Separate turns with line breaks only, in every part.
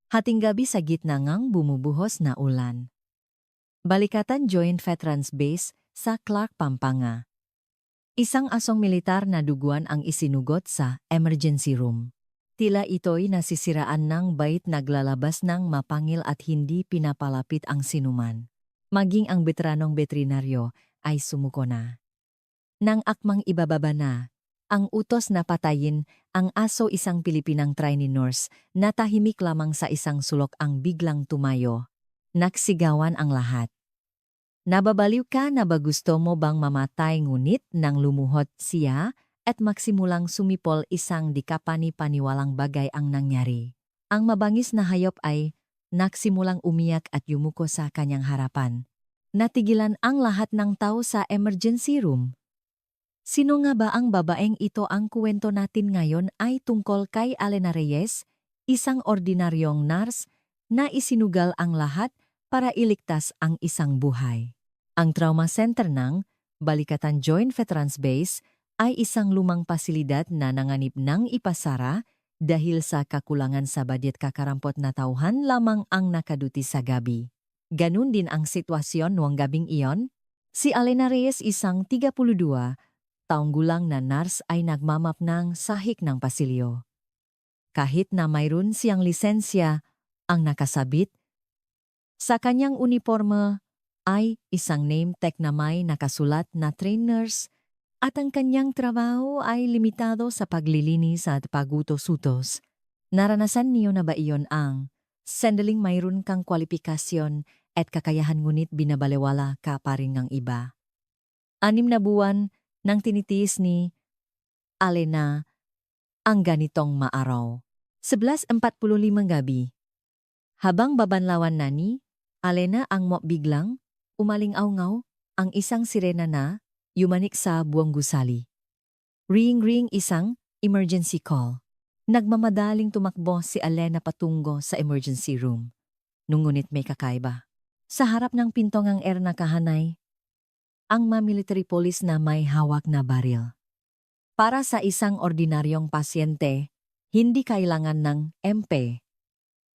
Hating gabi sa gitna ngang bumubuhos na ulan. Balikatan Joint Veterans Base sa Clark, Pampanga. Isang asong militar na duguan ang isinugot sa emergency room. Tila ito'y nasisiraan ng bait naglalabas ng mapangil at hindi pinapalapit ang sinuman. Maging ang veteranong veterinaryo ay sumuko na. Nang akmang ibababa na, ang utos na patayin ang aso isang Pilipinang trainee nurse na tahimik lamang sa isang sulok ang biglang tumayo. Nagsigawan ang lahat. Nababaliw ka na ba gusto mo bang mamatay ngunit nang lumuhod siya at magsimulang sumipol isang di kapani-paniwalang bagay ang nangyari. Ang mabangis na hayop ay nagsimulang umiyak at yumuko sa kanyang harapan. Natigilan ang lahat ng tao sa emergency room. Sino nga ba ang babaeng ito? Ang kuwento natin ngayon ay tungkol kay Alena Reyes, isang ordinaryong nurse na isinugal ang lahat para iligtas ang isang buhay. Ang trauma center ng Balikatan Joint Veterans Base ay isang lumang pasilidad na nanganib ng ipasara dahil sa kakulangan sa budget. Kakarampot na tauhan lamang ang nakaduti sa gabi. Ganun din ang sitwasyon noong gabing iyon. Si Alena Reyes, isang 32 taong gulang na nurse, ay nagmamap ng sahig ng pasilyo. Kahit na mayroon siyang lisensya, ang nakasabit sa kanyang uniforme ay isang name tag na may nakasulat na trainers at ang kanyang trabaho ay limitado sa paglilinis at pagutos-utos. Naranasan niyo na ba iyon ang sandaling mayroon kang kwalifikasyon at kakayahan ngunit binabalewala ka pa rin ng iba? 6 na buwan nang tinitiis ni Alena ang ganitong maaraw. 11:45 gabi. Habang babanlawan na ni Alena ang biglang umaling-awngaw ang isang sirena na yumanik sa buong gusali. Ring-ring, isang emergency call. Nagmamadaling tumakbo si Alena patungo sa emergency room. Ngunit may kakaiba. Sa harap ng pinto ng nakahanay ang military police na may hawak na baril. Para sa isang ordinaryong pasyente, hindi kailangan ng MP.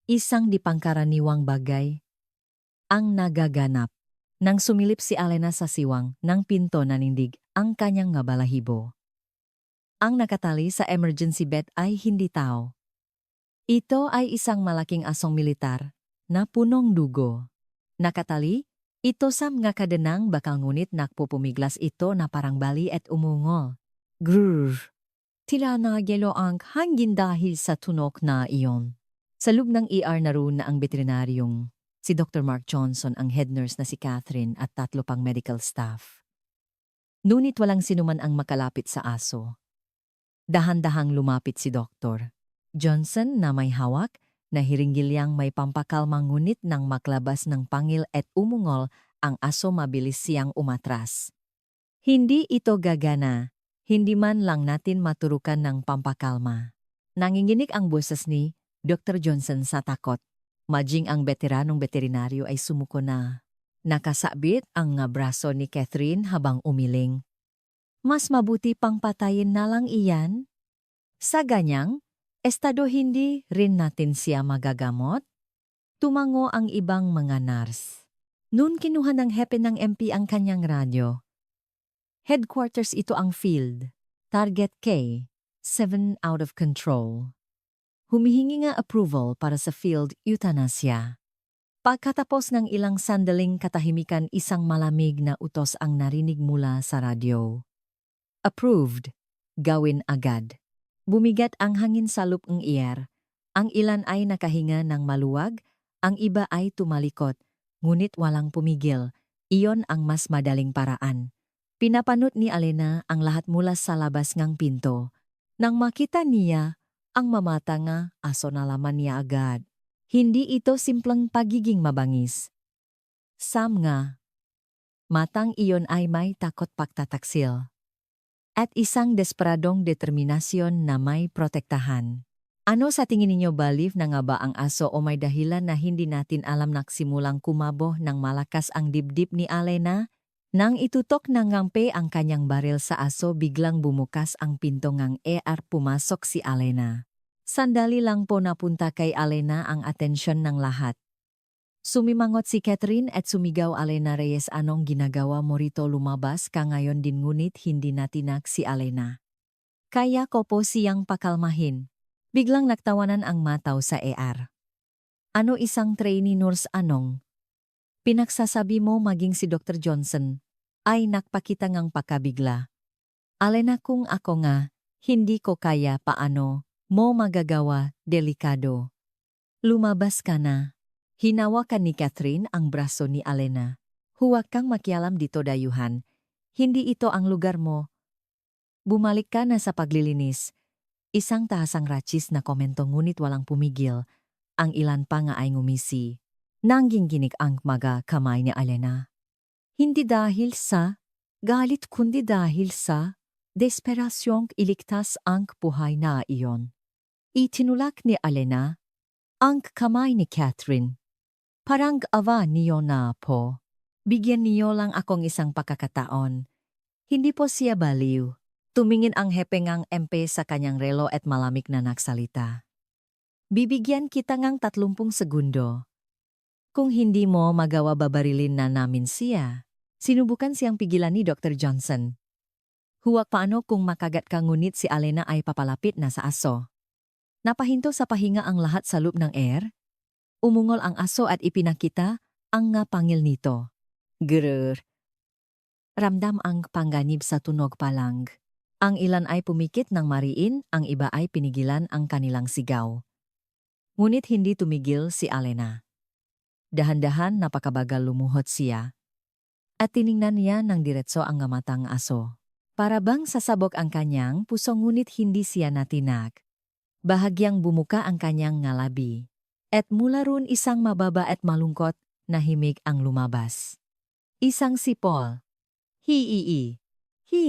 Isang di pangkaraniwang bagay ang nagaganap. Nang sumilip si Alena sa siwang ng pinto, nanindig ang kanyang balahibo. Ang nakatali sa emergency bed ay hindi tao. Ito ay isang malaking asong militar na punong dugo. Nakatali ito sa mga kadenang bakal ngunit nakpupumiglas ito na parang bali at umungol. Grrr! Tila nagyelo ang hangin dahil sa tunok na iyon. Sa loob ng naroon na ang veterinaryong si Dr. Mark Johnson, ang head nurse na si Catherine at 3 pang medical staff. Ngunit walang sinuman ang makalapit sa aso. Dahan-dahang lumapit si Dr. Johnson na may hawak na hiringgilyang may pampakalma, ngunit nang maklabas ng pangil at umungol ang aso, mabilis siyang umatras. Hindi ito gagana, hindi man lang natin maturukan ng pampakalma. Nanginginig ang boses ni Dr. Johnson sa takot. Maging ang veteranong veterinaryo ay sumuko na. Nakasabit ang braso ni Catherine habang umiling. Mas mabuti pang patayin na lang iyan? Sa ganyang estado hindi rin natin siya magagamot? Tumango ang ibang mga nurse. Noon kinuha ng hepe ng MP ang kanyang radyo. Headquarters, ito ang field. Target K, 7 out of control. Humihingi nga approval para sa field euthanasia. Pagkatapos ng ilang sandaling katahimikan, isang malamig na utos ang narinig mula sa radyo. Approved. Gawin agad. Bumigat ang hangin sa loob ng Ang ilan ay nakahinga ng maluwag, ang iba ay tumalikot, ngunit walang pumigil. Iyon ang mas madaling paraan. Pinapanot ni Alena ang lahat mula sa labas ng pinto. Nang makita niya ang mamatang aso, nalaman niya agad. Hindi ito simpleng pagiging mabangis. Sam nga, matang iyon ay may takot pagtataksil. At isang desperadong determinasyon na may protektahan. Ano sa tingin ninyo, baliw na nga ba ang aso o may dahilan na hindi natin alam? Nagsimulang kumabo ng malakas ang dibdib ni Alena. Nang itutok ng ngampe ang kanyang baril sa aso, biglang bumukas ang pinto ng pumasok si Alena. Sandali lang po napunta kay Alena ang atensyon ng lahat. Sumimangot si Catherine at sumigaw, Alena Reyes, anong ginagawa mo rito? Lumabas ka ngayon din, ngunit hindi natinak si Alena. Kaya ko po siyang pakalmahin. Biglang nagtawanan ang mataw sa ER. Ano, isang trainee nurse anong? Pinagsasabi mo maging si Dr. Johnson? Ay nakpakita ngang pakabigla. Alena, kung ako nga, hindi ko kaya, paano mo magagawa, delikado. Lumabas ka na. Hinawakan ni Catherine ang braso ni Alena. Huwag kang makialam dito, dayuhan. Hindi ito ang lugar mo. Bumalik ka na sa paglilinis. Isang tahasang rachis na komento, ngunit walang pumigil. Ang ilan pa nga ay ngumisi. Nangginginig ang mga kamay ni Alena. Hindi dahil sa galit, kundi dahil sa desperasyong iligtas ang buhay na iyon. Itinulak ni Alena ang kamay ni Catherine. Parang awa niyo na po. Bigyan niyo lang akong isang pagkakataon. Hindi po siya baliw. Tumingin ang hepengang MP sa kanyang relo at malamig na nagsalita. Bibigyan kita ngang 30 segundo. Kung hindi mo magawa, babarilin na namin siya. Sinubukan siyang pigilan ni Dr. Johnson. Huwag, paano kung makagat ka? Ngunit si Alena ay papalapit na sa aso. Napahinto sa pahinga ang lahat sa loob ng ER. Umungol ang aso at ipinakita ang pangil nito. Grrr. Ramdam ang panganib sa tunog pa lang. Ang ilan ay pumikit ng mariin, ang iba ay pinigilan ang kanilang sigaw. Ngunit hindi tumigil si Alena. Dahan-dahan napakabagal lumuhod siya. At tiningnan niya ng diretso ang ngamatang aso. Para bang sasabog ang kanyang puso, ngunit hindi siya natinag. Bahagyang bumuka ang kanyang ngalabi. At mula roon isang mababa at malungkot na himig ang lumabas. Isang sipol. Hii. Hi.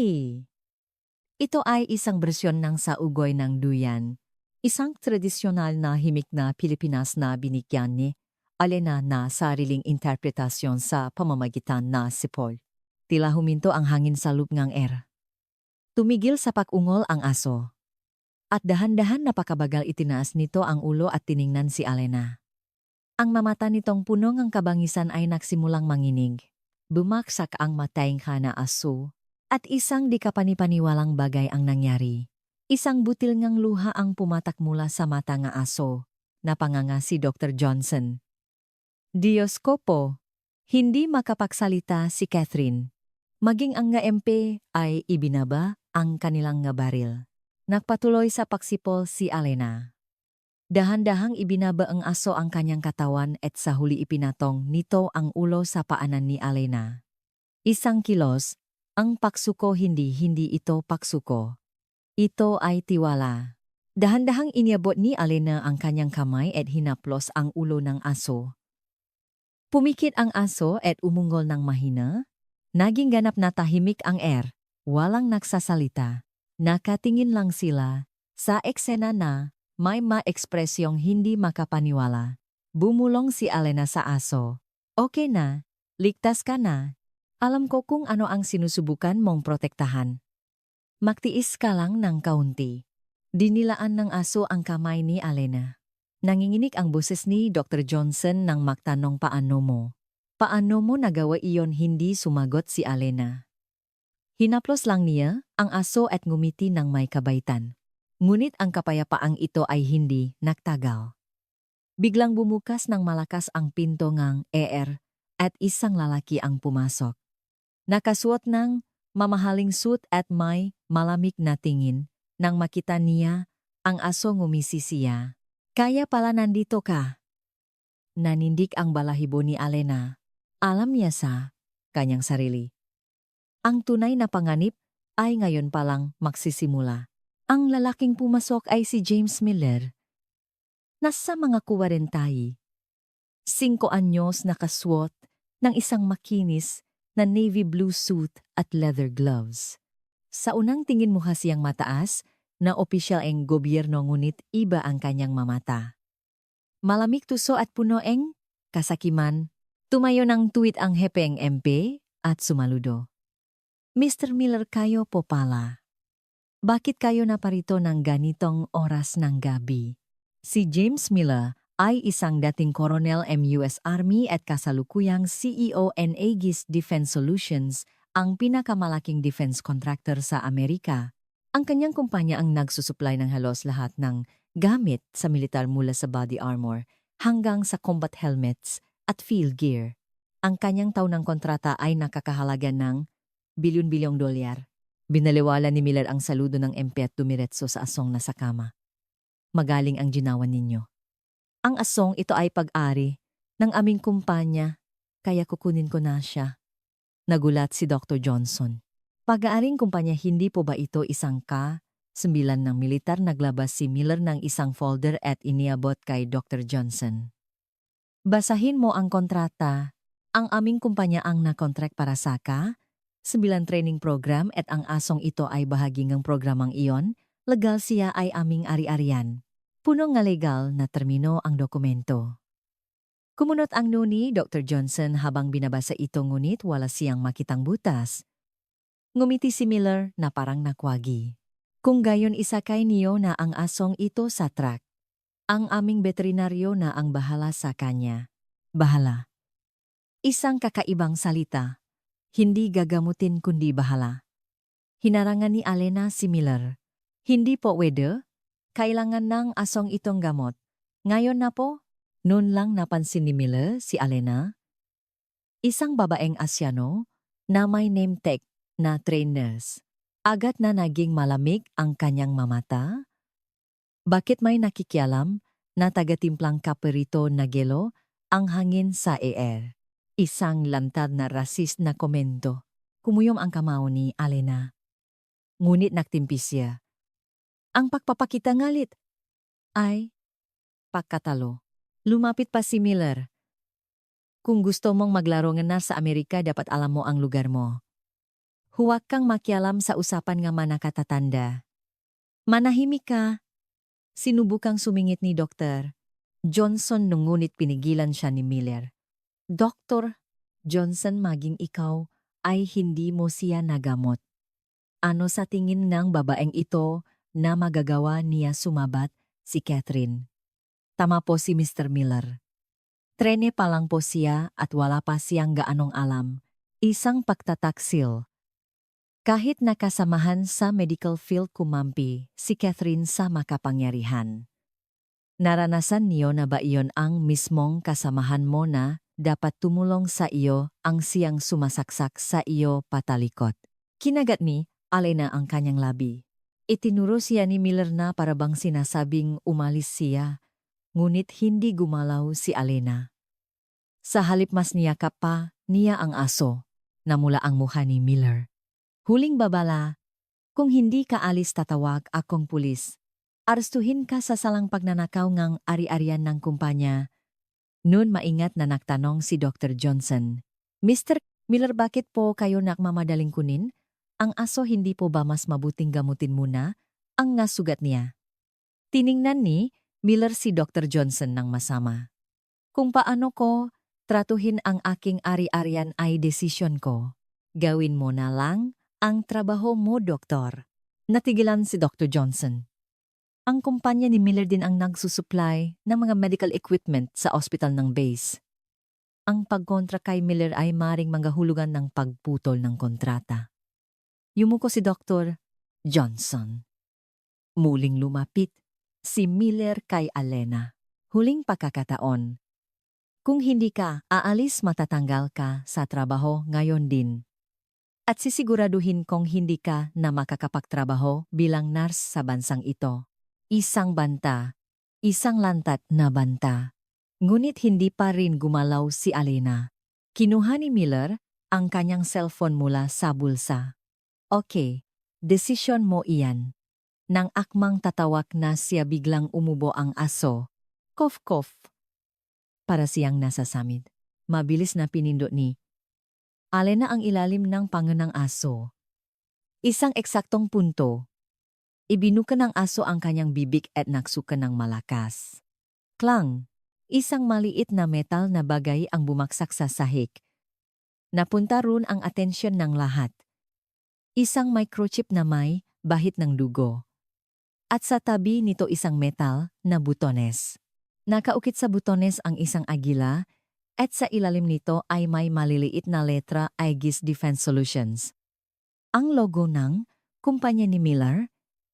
Ito ay isang bersyon ng saugoy ng duyan. Isang tradisyonal na himig na Pilipinas na binigyan ni Alena na sariling interpretasyon sa pamamagitan na sipol. Tila huminto ang hangin sa loob ng ER. Tumigil sa pag-ungol ang aso. At dahan-dahan napakabagal itinaas nito ang ulo at tiningnan si Alena. Ang mamata nitong puno ng kabangisan ay nagsimulang manginig. Bumaksak ang matayng na aso. At isang di kapanipaniwalang bagay ang nangyari. Isang butil ngang luha ang pumatak mula sa mata nga aso. Napanganga si Dr. Johnson. Diyos ko po. Hindi makapagsalita si Catherine. Maging ang nga MP ay ibinaba ang kanilang nga baril. Nagpatuloy sa pagsipol si Alena. Dahan-dahang ibinaba ang aso ang kanyang katawan at sa huli ipinatong nito ang ulo sa paanan ni Alena. Isang kilos, ang pagsuko, hindi ito pagsuko. Ito ay tiwala. Dahan-dahang iniabot ni Alena ang kanyang kamay at hinaplos ang ulo ng aso. Pumikit ang aso at umungol ng mahina. Naging ganap na tahimik ang ER. Walang nagsasalita. Nakatingin lang sila sa eksena na may ma-ekspresyong hindi makapaniwala. Bumulong si Alena sa aso. Okay na, ligtas ka na. Alam ko kung ano ang sinusubukan mong protektahan. Magtiis ka lang ng kaunti. Dinilaan ng aso ang kamay ni Alena. Nanginginig ang boses ni Dr. Johnson nang magtanong, paano mo? Paano mo nagawa iyon? Hindi sumagot si Alena. Hinaplos lang niya ang aso at ngumiti ng may kabaitan. Ngunit ang kapayapaang ito ay hindi nagtagal. Biglang bumukas ng malakas ang pinto ng ER at isang lalaki ang pumasok. Nakasuot ng mamahaling suit at may malamig na tingin. Nang makita niya ang aso, ngumisi siya. Kaya pala nandito ka. Nanindig ang balahibo ni Alena. Alam niya sa kanyang sarili. Ang tunay na panganib ay ngayon palang magsisimula. Ang lalaking pumasok ay si James Miller. Nasa mga 40. 5 anyos, nakasuot ng isang makinis na navy blue suit at leather gloves. Sa unang tingin mukha siyang mataas na opisyal ng gobyerno, ngunit iba ang kanyang mamata. Malamig tuso at puno ng kasakiman. Tumayo ng tuwid ang hepeng MP at sumaludo. Mr. Miller, kayo po pala. Bakit kayo naparito ng ganitong oras ng gabi? Si James Miller ay isang dating Colonel MUS Army at kasalukuyang CEO ng Aegis Defense Solutions, ang pinakamalaking defense contractor sa Amerika. Ang kanyang kumpanya ang nagsusupply ng halos lahat ng gamit sa militar mula sa body armor hanggang sa combat helmets at field gear. Ang kanyang taunang kontrata ay nakakahalaga ng bilyon-bilyong dolyar. Binaliwala ni Miller ang saludo ng MP at dumiretso sa asong nasa kama. Magaling ang ginawa ninyo. Ang asong ito ay pag-ari ng aming kumpanya, kaya kukunin ko na siya. Nagulat si Dr. Johnson. Pag-aaring kumpanya, hindi po ba ito isang K-9 ng militar? Naglabas si Miller ng isang folder at iniabot kay Dr. Johnson. Basahin mo ang kontrata. Ang aming kumpanya ang nakontract para sa K-9 training program at ang asong ito ay bahagi ng programang iyon. Legal siya ay aming ari-arian. Puno nga legal na termino ang dokumento. Kumunot ang nuni Dr. Johnson habang binabasa ito, ngunit wala siyang makitang butas. Ngumiti si Miller na parang nakwagi. Kung gayon, isakay niyo na ang asong ito sa truck. Ang aming veterinaryo na ang bahala sa kanya. Bahala. Isang kakaibang salita. Hindi gagamutin kundi bahala. Hinarangan ni Alena si Miller. Hindi po pwede. Kailangan ng asong itong gamot. Ngayon na po. Noon lang napansin ni Miller si Alena, isang babaeng Asyano na may name tag na trainers. Agad na naging malamig ang kanyang mamata. Bakit may nakikialam na taga-timplang kaperito na gelo ang hangin sa air? Isang lantad na racist na komento. Kumuyom ang kamao ni Alena. Ngunit nagtimpi siya. Ang pagpapakita ngalit ay pagkatalo. Lumapit pa si Miller. Kung gusto mong maglaro nga na sa Amerika, dapat alam mo ang lugar mo. Huwag kang makialam sa usapan nga manakatatanda. Manahimik ka. Sinubukang sumingit ni Dr. Johnson, ngunit pinigilan siya ni Miller. Dr. Johnson, maging ikaw ay hindi mo siya nagamot. Ano sa tingin ng babaeng ito na magagawa niya sumabat? Si Catherine. Tama po si Mr. Miller. Trene pa lang po siya at wala pa siyang gaanong alam. Isang pagtataksil. Kahit nakasamahan sa medical field, kumampi si Catherine sa makapangyarihan. Naranasan niyo na ba iyon ang mismong kasamahan mo na dapat tumulong sa iyo ang siyang sumasaksak sa iyo patalikot? Kinagat ni Alena ang kanyang labi. Itinuro siya ni Miller na parabang sinasabing umalis siya. Ngunit hindi gumalaw si Alena. Sa halip mas niyakap pa niya ang aso. Namula ang mukha ni Miller. Huling babala, kung hindi ka alis tatawag akong pulis. Arstuhin ka sa salang pagnanakaw ngang ari-arian ng kumpanya. Noon maingat na nagtanong si Dr. Johnson. Mr. Miller, bakit po kayo nakmamadaling kunin? Ang aso, hindi po ba mas mabuting gamutin muna ang ngasugat niya? Tiningnan ni Miller si Dr. Johnson ng masama. Kung paano ko tratuhin ang aking ari-arian ay desisyon ko. Gawin mo na lang ang trabaho mo, Doktor. Natigilan si Dr. Johnson. Ang kumpanya ni Miller din ang nagsusupply ng mga medical equipment sa ospital ng base. Ang pagkontra kay Miller ay maring manggahulugan ng pagputol ng kontrata. Yumuko si Dr. Johnson. Muling lumapit si Miller kay Alena. Huling pagkakataon. Kung hindi ka aalis, matatanggal ka sa trabaho ngayon din. At sisiguraduhin kong hindi ka na makakapagtrabaho bilang nurse sa bansang ito. Isang banta. Isang lantat na banta. Ngunit hindi pa rin gumalaw si Alena. Kinuha ni Miller ang kanyang cellphone mula sa bulsa. Okay, desisyon mo iyan. Nang akmang tatawak na siya, biglang umubo ang aso. Cough. Para siyang nasa samid. Mabilis na pinindot ni Alena ang ilalim ng panga ng aso. Isang eksaktong punto. Ibinuka ng aso ang kanyang bibig at naksuka ng malakas. Klang! Isang maliit na metal na bagay ang bumaksak sa sahig. Napunta roon ang atensyon ng lahat. Isang microchip na may bahit ng dugo. At sa tabi nito isang metal na butones. Nakaukit sa butones ang isang agila at sa ilalim nito ay may maliliit na letra Aegis Defense Solutions. Ang logo ng kumpanya ni Miller,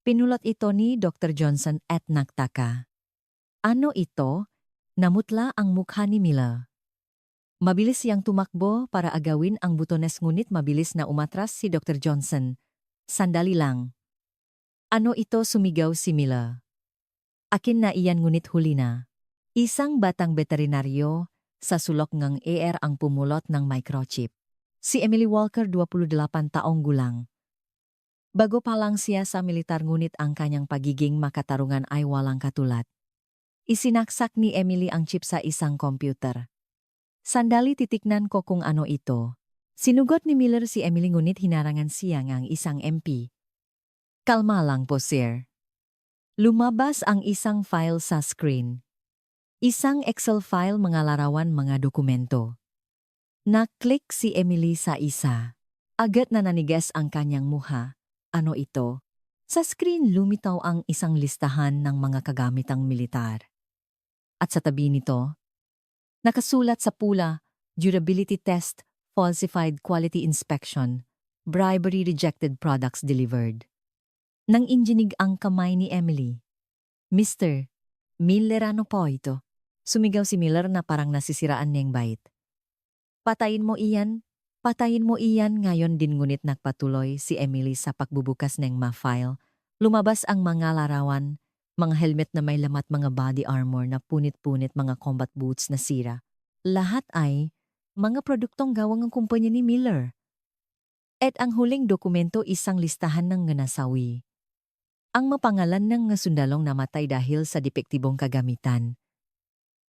pinulot ito ni Dr. Johnson at nagtaka. Ano ito? Namutla ang mukha ni Miller. Mabilis siyang tumakbo para agawin ang butones ngunit mabilis na umatras si Dr. Johnson. Sandali lang. Ano ito, sumigaw si Miller. Akin na iyan ngunit huli na. Isang batang veterinaryo sa sulok ng AR ang pumulot ng microchip. Si Emily Walker 28 taong gulang. Bago pa lang siya sa militar ngunit ang kanyang pagiging makatarungan ay walang katulad. Isinaksak ni Emily ang chip sa isang computer. Sandali titiknan ko kung ano ito. Sinugot ni Miller si Emily ngunit hinarangan siya ng isang MP. Kalma lang po, sir. Lumabas ang isang file sa screen. Isang Excel file mga larawan mga dokumento. Naklik si Emily sa isa. Agad na nanigas ang kanyang muha. Ano ito? Sa screen lumitaw ang isang listahan ng mga kagamitang militar. At sa tabi nito, nakasulat sa pula, durability test, falsified quality inspection, bribery rejected products delivered. Nang injinig ang kamay ni Emily. Mr. Miller, ano po ito? Sumigaw si Miller na parang nasisiraan niyang bait. Patayin mo iyan ngayon din ngunit nagpatuloy si Emily sa pagbubukas ng ma-file. Lumabas ang mga larawan, mga helmet na may lamat, mga body armor na punit-punit, mga combat boots na sira. Lahat ay mga produktong gawang ng kumpanya ni Miller. At ang huling dokumento isang listahan ng nasawi. Ang mapangalan ng sundalong namatay dahil sa depektibong kagamitan.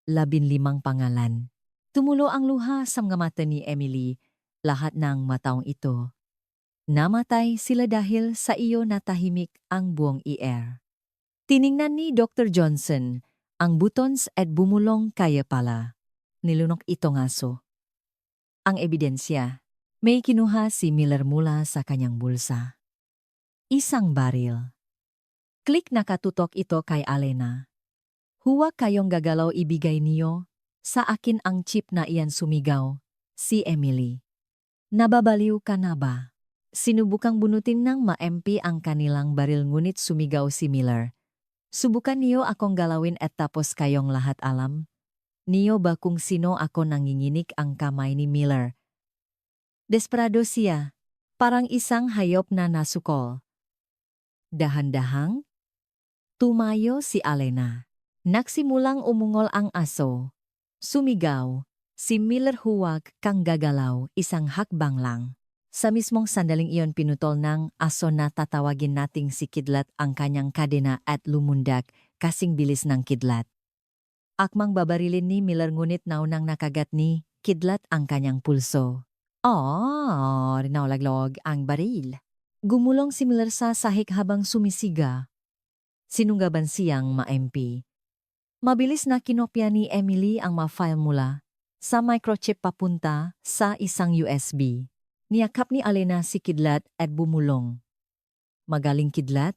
15 pangalan. Tumulo ang luha sa mga mata ni Emily, lahat ng mataong ito. Namatay sila dahil sa iyo natahimik ang buong ER. Tiningnan ni Dr. Johnson ang buttons at bumulong kaya pala. Nilunok ito ngaso. Ang ebidensya, may kinuha si Miller mula sa kanyang bulsa. Isang baril. Klik nakatutok ito kay Alena. Huwag kayong gagalaw, ibigay niyo sa akin ang chip na iyan, sumigaw si Emily. Nababaliw ka na ba? Sinubukang bunutin ng ma-MP ang kanilang baril ngunit sumigaw si Miller. Subukan niyo akong galawin at tapos kayong lahat alam. Niyo ba kung sino ako? Nanginginig ang kamay ni Miller. Desperado siya, parang isang hayop na nasukol. Dahan-dahang tumayo si Alena. Nagsimulang umungol ang aso. Sumigaw si Miller, huwag kang gagalaw, isang hakbang lang. Sa mismong sandaling iyon pinutol ng aso na tatawagin nating si Kidlat ang kanyang kadena at lumundag kasing bilis ng Kidlat. Akmang babarilin ni Miller ngunit naunang nakagat ni Kidlat ang kanyang pulso. Rinawlaglog ang baril. Gumulong si Miller sa sahig habang sumisiga. Sinunggaban siyang ma-MP. Mabilis na kinopya ni Emily ang ma-file mula sa microchip papunta sa isang USB. Niyakap ni Alena si Kidlat at bumulong. Magaling, Kidlat?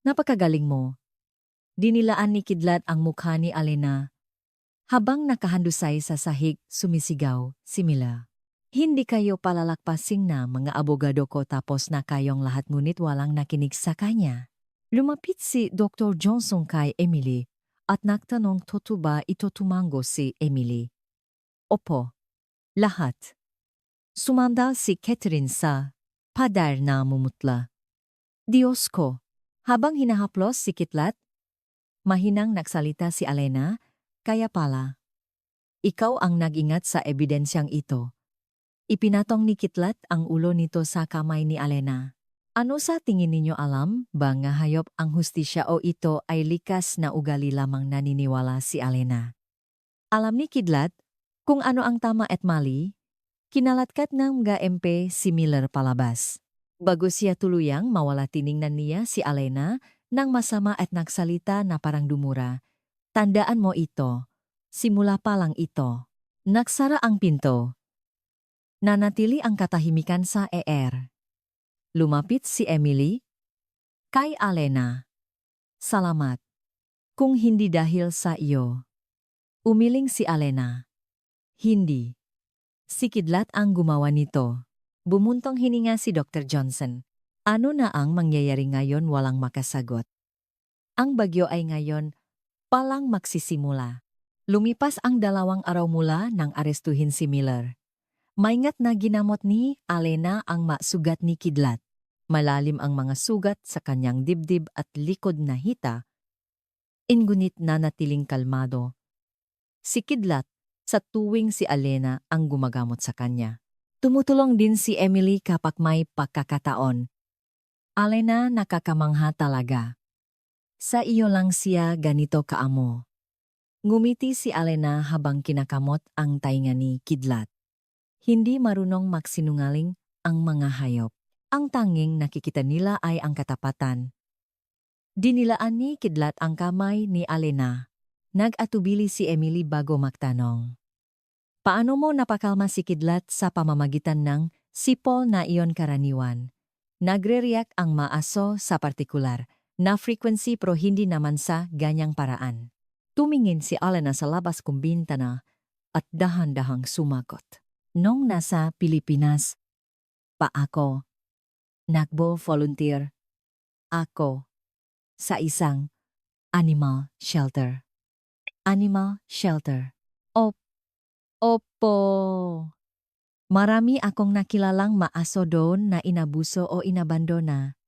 Napakagaling mo. Dinilaan ni Kidlat ang mukha ni Alena. Habang nakahandusay sa sahig, sumisigaw si Mila. Hindi kayo palalakpasing na mga abogado ko tapos na kayong lahat ngunit walang nakinig sa kanya. Lumapit si Dr. Johnson kay Emily at nagtanong, totoo ba ito? Tumango si Emily. Opo, lahat. Sumandal si Catherine sa pader na mumutla. Diyos ko, habang hinahaplos si Kidlat, mahinang nagsalita si Alena, kaya pala. Ikaw ang nag-ingat sa ebidensyang ito. Ipinatong ni Kidlat ang ulo nito sa kamay ni Alena. Ano sa tingin ninyo, alam ba nga hayop ang hustisya o ito ay likas na ugali lamang? Naniniwala si Alena. Alam ni Kidlat kung ano ang tama at mali. Kinalatkat ng mga MP si Miller palabas. Bago siya tuluyang mawala, tiningnan niya si Alena nang masama at nagsalita na parang dumura. Tandaan mo ito. Simula pa lang ito. Nagsara ang pinto. Nanatili ang katahimikan sa ER. Lumapit si Emily. Kay Alena. Salamat. Kung hindi dahil sa iyo. Umiling si Alena. Hindi. Si Kidlat ang gumawa nito. Bumuntong hininga si Dr. Johnson. Ano na ang mangyayari ngayon walang makasagot? Ang bagyo ay ngayon palang magsisimula. Lumipas ang 2 araw mula nang arestuhin si Miller. Maingat na ginamot ni Alena ang masugat ni Kidlat. Malalim ang mga sugat sa kanyang dibdib at likod na hita. Ngunit nanatiling kalmado. Si Kidlat, sa tuwing si Alena ang gumagamot sa kanya. Tumutulong din si Emily kapag may pagkakataon. Alena, nakakamangha talaga. Sa iyo lang siya ganito kaamo. Ngumiti si Alena habang kinakamot ang tainga ni Kidlat. Hindi marunong magsinungaling ang mga hayop. Ang tanging nakikita nila ay ang katapatan. Dinilaan ni Kidlat ang kamay ni Alena. Nag-atubili si Emily bago magtanong. Paano mo napakalma si Kidlat sa pamamagitan ng sipol na iyon karaniwan? Nagre-react ang maaso sa partikular na frequency pero hindi naman sa ganyang paraan. Tumingin si Alena sa labas kong bintana at dahan-dahang sumagot. Nung nasa Pilipinas, pa ako nagbo-volunteer ako sa isang animal shelter. Animal shelter. Opo. Marami akong nakilalang maaso doon na inabuso o inabandona.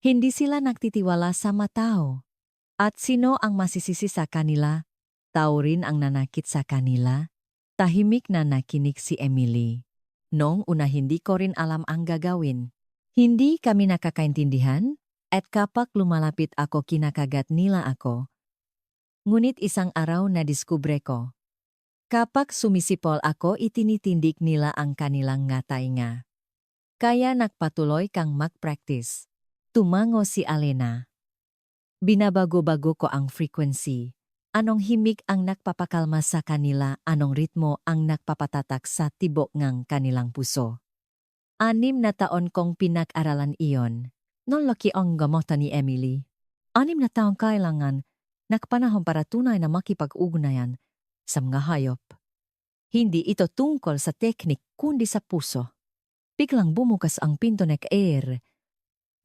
Hindi sila nagtitiwala sa matao. At sino ang masisisi sa kanila? Tao rin ang nanakit sa kanila. Tahimik na nakinig si Emily. Noong una hindi ko rin alam ang gagawin. Hindi kami nakakaintindihan at kapag lumalapit ako kinakagat nila ako. Ngunit isang araw na diskubre ko. Kapag sumisipol ako itinitindig nila ang kanilang ngatainga. Kaya nagpatuloy kang mag-practice. Tumango si Alena. Binabago-bago ko ang frequency. Anong himig ang nagpapakalma sa kanila, anong ritmo ang nagpapatatak sa tibok ng kanilang puso. 6 na taon kong pinag-aralan iyon. Nung laki ang gamotan ni Emily. 6 na taong kailangan, nakapanahon para tunay na makipag-ugnayan sa mga hayop. Hindi ito tungkol sa teknik kundi sa puso. Biglang bumukas ang pinto ng air.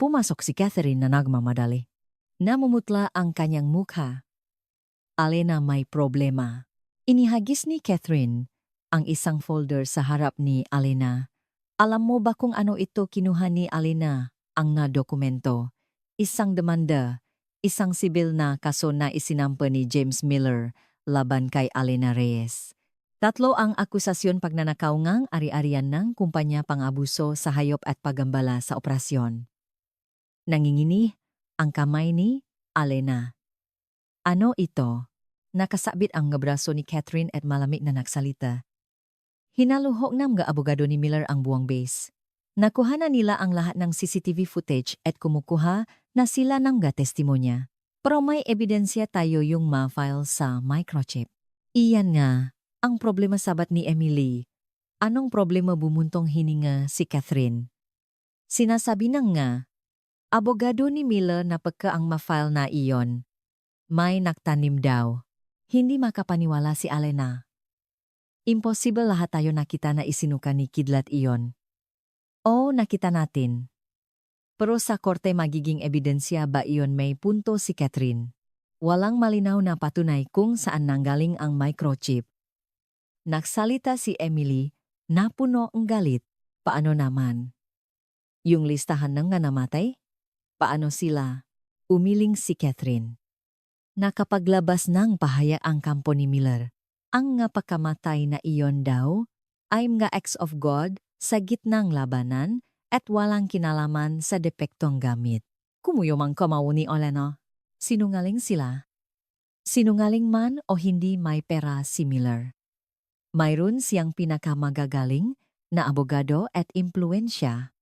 Pumasok si Catherine na nagmamadali. Namumutla ang kanyang mukha. Alena, may problema. Inihagis ni Catherine ang isang folder sa harap ni Alena. Alam mo ba kung ano ito? Kinuha ni Alena ang na dokumento. Isang demanda, isang sibil na kaso na isinampa ni James Miller laban kay Alena Reyes. 3 ang akusasyon pagnanakaw ngang ari-arian ng kumpanya pang-abuso sa hayop at paggambala sa operasyon. Nangingini ang kamay ni Alena. Ano ito? Nakasabit ang braso ni Catherine at malamig na nagsalita. Hinaluhok ng mga abogado ni Miller ang buong base. Nakuha na nila ang lahat ng CCTV footage at kumukuha na sila ng mga testimonya. Pero may ebidensya tayo yung ma-file sa microchip. Iyan nga, ang problema sabat ni Emily. Anong problema bumuntong hininga si Catherine? Sinasabi na nga, abogado ni Miller na pagka ang ma-file na iyon. May naktanim daw. Hindi makapaniwala si Alena. Imposible lahat tayo nakita na isinuka ni Kidlat iyon. O nakita natin. Pero sa korte magiging ebidensya ba iyon may punto si Catherine. Walang malinaw na patunay kung saan nanggaling ang microchip. Nagsalita si Emily, napuno ang galit. Paano naman? Yung listahan ng nga namatay? Paano sila? Umiling si Catherine. Nakapaglabas ng pahayag ang kampo ni Miller. Ang nga pagkamatay na iyon daw ay mga acts of God sa gitnang labanan at walang kinalaman sa depektong gamit. Kumuyo mang kamao ni Alena. Sinungaling sila. Sinungaling man o hindi may pera si Miller. Mayroon siyang pinakamagagaling na abogado at impluensya.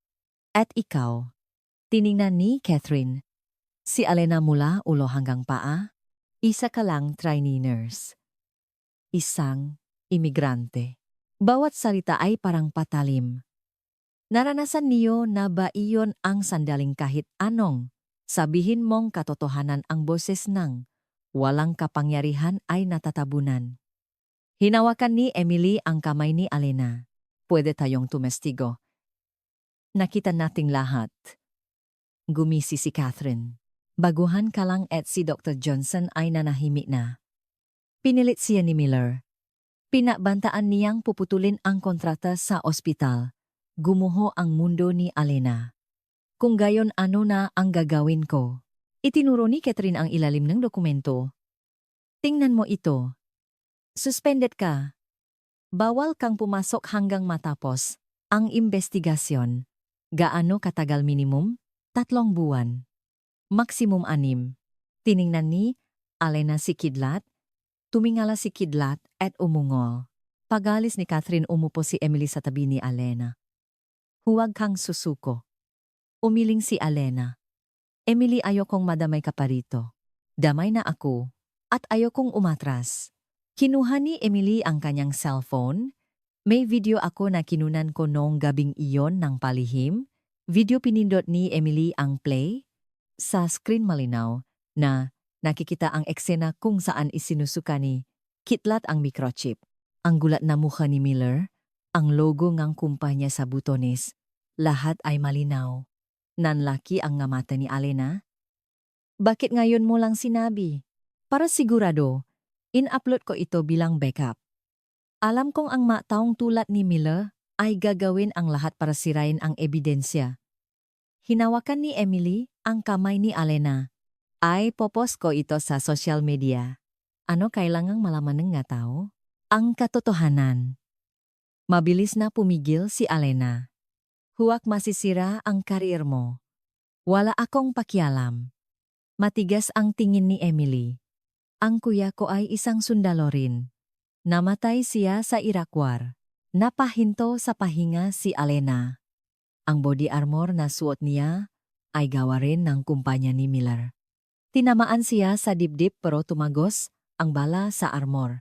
At ikaw, tiningnan ni Catherine. Si Alena mula ulo hanggang paa. Isa ka lang trainee nurse. Isang imigrante. Bawat salita ay parang patalim. Naranasan niyo na ba iyon ang sandaling kahit anong Sabihin mong katotohanan ang boses ng walang kapangyarihan ay natatabunan. Hinawakan ni Emily ang kamay ni Alena. Pwede tayong tumestigo. Nakita nating lahat. Gumisi si Catherine. Baguhan ka lang at si Dr. Johnson ay nanahimik na. Pinilit siya ni Miller. Pinabantaan niyang puputulin ang kontrata sa ospital. Gumuho ang mundo ni Alena. Kung gayon ano na ang gagawin ko? Itinuro ni Catherine ang ilalim ng dokumento. Tingnan mo ito. Suspended ka. Bawal kang pumasok hanggang matapos ang investigasyon. Gaano katagal minimum? 3 buwan. Maximum 6. Tiningnan ni Alena si Kidlat. Tumingala si Kidlat at umungol. Pagalis ni Catherine, umupo si Emily sa tabi ni Alena. Huwag kang susuko. Umiling si Alena. Emily, ayokong madamay ka pa rito. Damay na ako. At ayokong umatras. Kinuha ni Emily ang kanyang cellphone. May video ako na kinunan ko noong gabing iyon ng palihim. Video pinindot ni Emily ang play. Sa screen malinaw na nakikita ang eksena kung saan isinusuka ni Kidlat ang microchip. Ang gulat na mukha ni Miller, ang logo ng kumpanya sa butones, lahat ay malinaw. Nanlaki ang mata ni Alena. Bakit ngayon mo lang sinabi? Para sigurado, in-upload ko ito bilang backup. Alam kong ang taong tulad ni Miller ay gagawin ang lahat para sirain ang ebidensya. Hinawakan ni Emily ang kamay ni Alena. Ay, popost ko ito sa social media. Ano kailangang malaman ng nga tao? Ang katotohanan. Mabilis na pumigil si Alena. Huwag masisira ang karir mo. Wala akong pakialam. Matigas ang tingin ni Emily. Ang kuya ko ay isang sundalo rin. Namatay siya sa Iraq War. Napahinto sa pahinga si Alena. Ang body armor na suot niya ay gawa rin ng kumpanya ni Miller. Tinamaan siya sa dibdib pero tumagos ang bala sa armor.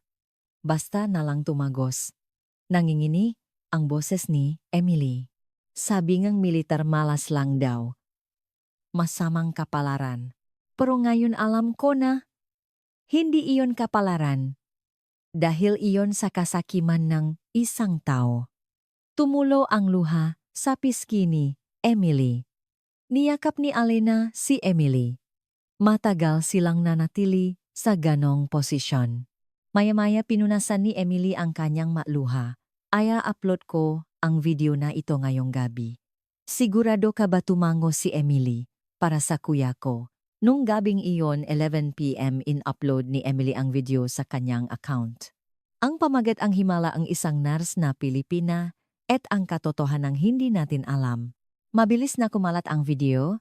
Basta na lang tumagos. Nangingini ang boses ni Emily. Sabi ngang militar malas lang daw. Masamang kapalaran. Pero ngayon alam ko na hindi iyon kapalaran. Dahil iyon sa kasakiman ng isang tao. Tumulo ang luha sa pisngi ni Emily. Niyakap ni Alena si Emily. Matagal silang nanatili sa ganong posisyon. Maya-maya pinunasan ni Emily ang kanyang luha. Upload ko ang video na ito ngayong gabi. Sigurado ka ba tumango si Emily para sa kuya ko? Nung gabing iyon 11 p.m. in-upload ni Emily ang video sa kanyang account. Ang pamagat ang himala ang isang nurse na Pilipina at ang katotohanang hindi natin alam. Mabilis na kumalat ang video.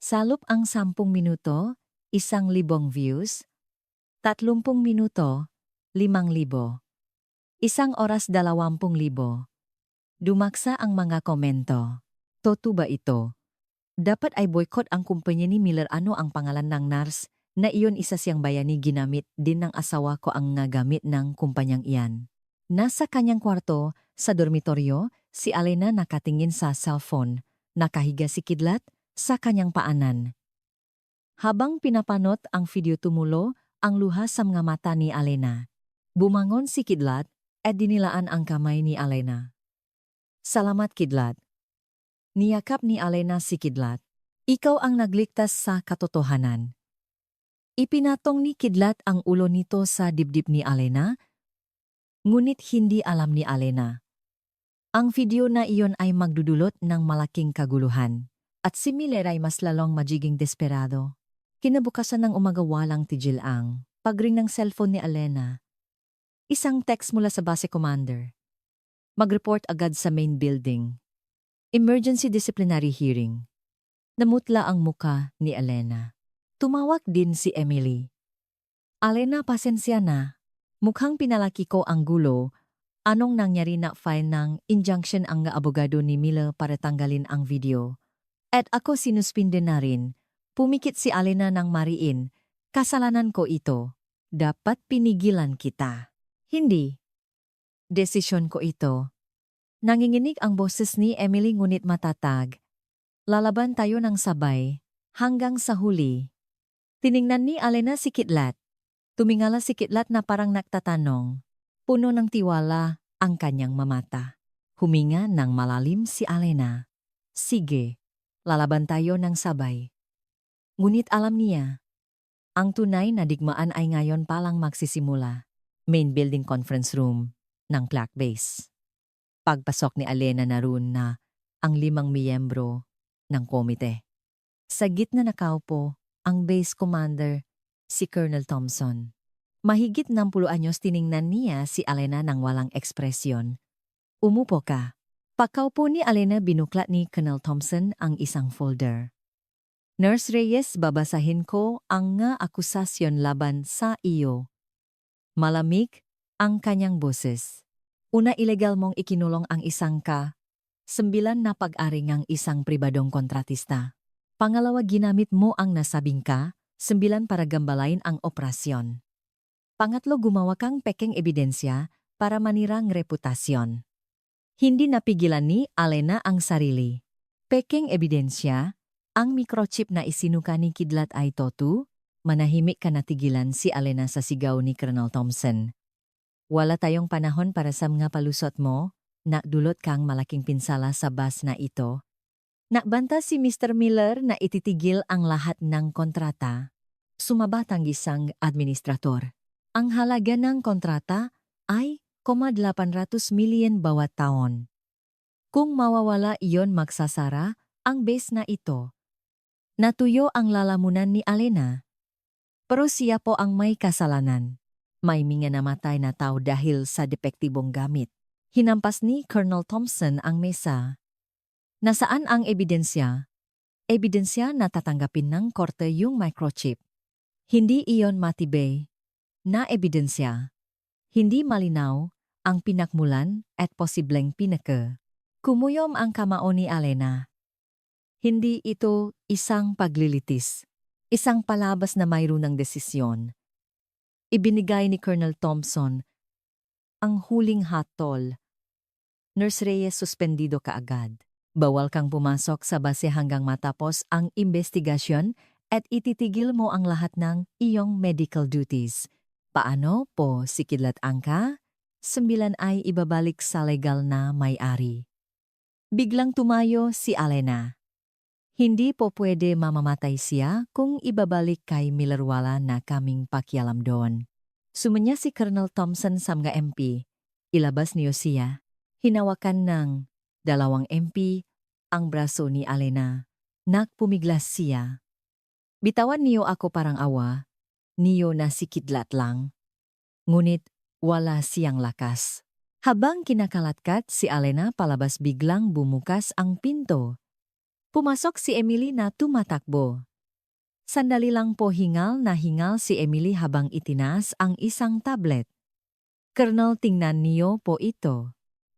Salop ang 10 minuto, 1,000 views. 30 minuto, 5,000. 1 oras 20,000. Dumaksa ang mga komento. Totoo ba ito? Dapat ay boycott ang kumpanya ni Miller. Ano ang pangalan ng nurse na iyon? Isa siyang bayani, ginamit din ng asawa ko ang nagamit ng kumpanyang iyan. Nasa kanyang kwarto, sa dormitoryo, si Alena nakatingin sa cellphone. Nakahiga si Kidlat sa kanyang paanan. Habang pinapanot ang video, tumulo ang luha sa mga mata ni Alena. Bumangon si Kidlat at dinilaan ang kamay ni Alena. Salamat Kidlat. Niyakap ni Alena si Kidlat. Ikaw ang nagligtas sa katotohanan. Ipinatong ni Kidlat ang ulo nito sa dibdib ni Alena. Ngunit hindi alam ni Alena. Ang video na iyon ay magdudulot ng malaking kaguluhan. At si Miller ay mas lalong magiging desperado. Kinabukasan ng umaga, walang tigil ang pagring ng cellphone ni Alena. Isang text mula sa base commander. Mag-report agad sa main building. Emergency disciplinary hearing. Namutla ang muka ni Alena. Tumawag din si Emily. Alena, pasensya na. Mukhang pinalaki ko ang gulo. Anong nangyari? Na file ng injunction ang abogado ni Miller para tanggalin ang video. At ako sinuspinde na rin. Pumikit si Alena ng mariin. Kasalanan ko ito. Dapat pinigilan kita. Hindi. Desisyon ko ito. Nanginginig ang boses ni Emily ngunit matatag. Lalaban tayo ng sabay Hanggang sa huli. Tiningnan ni Alena si Kidlat. Tumingala si Kidlat na parang nagtatanong. Puno ng tiwala ang kanyang mamata. Huminga ng malalim si Alena. Sige, lalaban tayo ng sabay. Ngunit alam niya, ang tunay na digmaan ay ngayon palang magsisimula. Main building conference room ng Clark Base. Pagpasok ni Alena naroon na ang 5 miyembro ng komite. Sa gitna nakaupo ang base commander, si Colonel Thompson. Mahigit 60 anyos tiningnan niya si Alena ng walang ekspresyon. Umupo ka. Pagkaupo ni Alena binuklat ni Colonel Thompson ang isang folder. Nurse Reyes, babasahin ko ang nga akusasyon laban sa iyo. Malamig ang kanyang boses. Una, ilegal mong ikinulong ang isang ka-9 na pag-ari ng isang pribadong kontratista. Pangalawa, ginamit mo ang nasabing ka-9 para gambalain ang operasyon. Pangatlo, gumawa kang pekeng ebidensya para manirang reputasyon. Hindi napigilan ni Alena ang sarili. Pekeng ebidensya, ang microchip na isinuka ni Kidlat ay totu, manahimik ka natigilan si Alena sa sigaw ni Colonel Thompson. Wala tayong panahon para sa mga palusot mo, nakdulot kang malaking pinsala sa bus na ito. Nakbanta si Mr. Miller na ititigil ang lahat ng kontrata. Sumabat ang isang administrator. Ang halaga ng kontrata ay 800 milyon bawat taon. Kung mawawala iyon magsasara ang base na ito. Natuyo ang lalamunan ni Alena. Pero siya po ang may kasalanan. May mga namatay na tao dahil sa depektibong gamit. Hinampas ni Colonel Thompson ang mesa. Nasaan ang ebidensya? Ebidensya na tatanggapin ng korte yung microchip. Hindi iyon matibay na ebidensya. Hindi malinaw ang pinakmulan at posibleng pinaka. Kumuyom ang kamao ni Alena. Hindi ito isang paglilitis. Isang palabas na mayroon ng desisyon. Ibinigay ni Colonel Thompson ang huling hatol. Nurse Reyes, suspendido kaagad. Bawal kang pumasok sa base hanggang matapos ang investigasyon at ititigil mo ang lahat ng iyong medical duties. Paano po si Kidlat ang ka-9 ay ibabalik sa legal na may-ari? Biglang tumayo si Alena. Hindi po pwede mamamatay siya kung ibabalik kay Miller, wala na kaming pakialam doon. Sumanya si Colonel Thompson sa mga MP. Ilabas niyo siya. Hinawakan ng 2 MP ang braso ni Alena. Nagpumiglas siya. Bitawan niyo ako, parang awa. Niyo na si Kidlat lang. Ngunit wala siyang lakas. Habang kinakalatkat si Alena palabas, biglang bumukas ang pinto. Pumasok si Emily na tumatakbo. Sandali lang po, hingal na hingal si Emily habang itinaas ang isang tablet. Colonel, tingnan niyo po ito.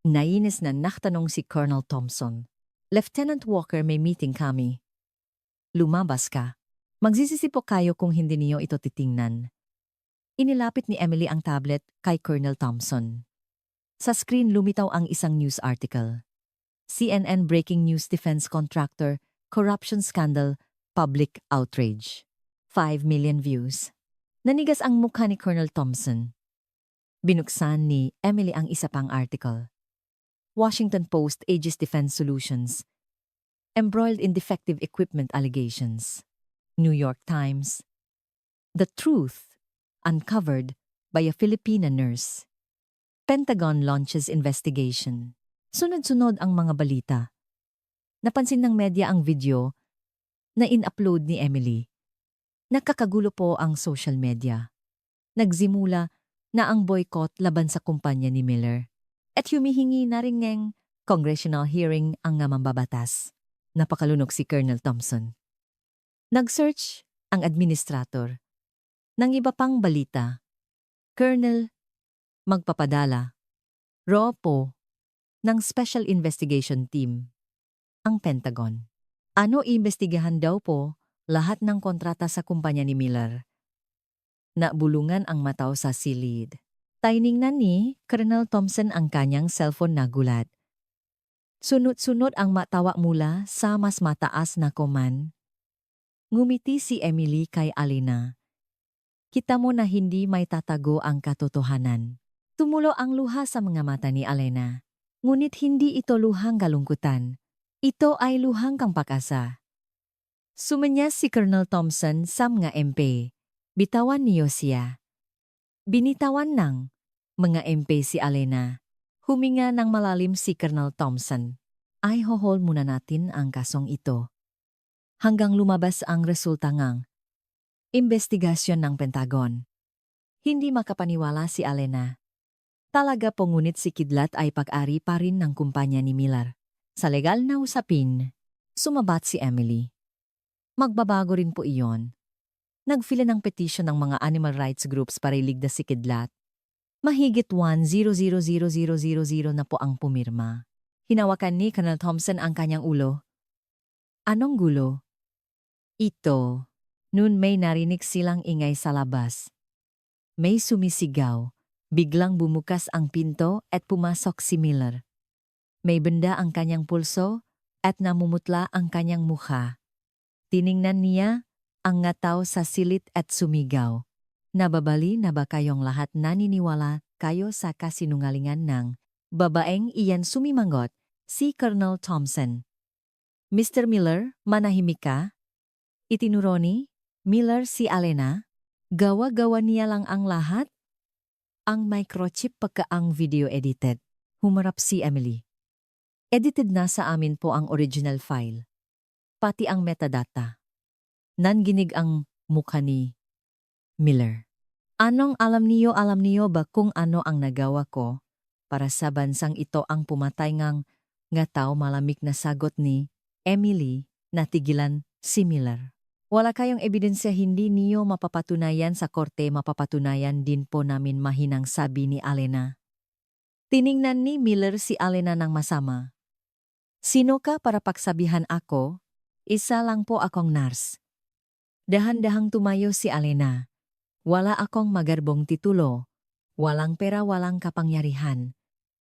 Nainis na naktanong si Colonel Thompson. Lieutenant Walker, may meeting kami. Lumabas ka. Magsisisi po kayo kung hindi niyo ito titingnan. Inilapit ni Emily ang tablet kay Colonel Thompson. Sa screen lumitaw ang isang news article. CNN breaking news: defense contractor, corruption scandal, public outrage. 5 million views. Nanigas ang mukha ni Colonel Thompson. Binuksan ni Emily ang isa pang article. Washington Post, Aegis Defense Solutions embroiled in defective equipment allegations. New York Times, the truth uncovered by a Filipina nurse. Pentagon launches investigation. Sunod-sunod ang mga balita. Napansin ng media ang video na in-upload ni Emily. Nakakagulo po ang social media. Nagsimula na ang boycott laban sa kumpanya ni Miller. At humihingi na rin ng congressional hearing ang nga mambabatas. Napakalunok si Colonel Thompson. Nag-search ang administrator ng iba pang balita. Colonel, magpapadala. Raw po ng Special Investigation Team ang Pentagon. Ano, iimbestigahan daw po lahat ng kontrata sa kumpanya ni Miller. Nabulungan ang mataw sa silid. Tiningnan ni Colonel Thompson ang kanyang cellphone na gulat. Sunod-sunod ang matawa mula sa mas mataas na command. Ngumiti si Emily kay Alena. Kita mo na hindi may tatago ang katotohanan. Tumulo ang luha sa mga mata ni Alena. Ngunit hindi ito luhang kalungkutan. Ito ay luhang kang pag-asa. Sumanya si Colonel Thompson sa mga MP. Bitawan niyo siya. Binitawan ng mga MP si Alena. Huminga ng malalim si Colonel Thompson. Ay hohol muna natin ang kasong ito. Hanggang lumabas ang resulta ng investigasyon ng Pentagon. Hindi makapaniwala si Alena. Talaga po ngunit si Kidlat ay pag-ari pa rin ng kumpanya ni Miller. Sa legal na usapin, sumabat si Emily. Magbabago rin po iyon. Nagfila ng petition ng mga animal rights groups para iligtas si Kidlat. Mahigit 1,000,000 na po ang pumirma. Hinawakan ni Colonel Thompson ang kanyang ulo. Anong gulo? Ito. Noon may narinig silang ingay sa labas. May sumisigaw. Biglang bumukas ang pinto at pumasok si Miller. May benda ang kanyang pulso at namumutla ang kanyang mukha. Tiningnan niya ang ngataw sa silid at sumigaw. Nababali na ba kayong lahat naniniwala kayo sa kasinungalingan ng babaeng iyan? Sumimangot si Colonel Thompson. Mr. Miller, manahimik ka? Itinuro ni Miller si Alena. Gawa-gawa niya lang ang lahat? Ang microchip pagka ang video edited. Humarap si Emily. Edited na sa amin po ang original file. Pati ang metadata. Nanginig ang mukha ni Miller. Anong alam niyo ba kung ano ang nagawa ko para sa bansang ito? Ang pumatay ngang ngataw? Malamig na sagot ni Emily. Natigilan si Miller. Wala kayong ebidensya, hindi niyo mapapatunayan sa korte, mapapatunayan din po namin, mahinang sabi ni Alena. Tiningnan ni Miller si Alena ng masama. Sino ka para pagsabihan ako? Isa lang po akong nurse. Dahan-dahang tumayo si Alena. Wala akong magarbong titulo. Walang pera, walang kapangyarihan.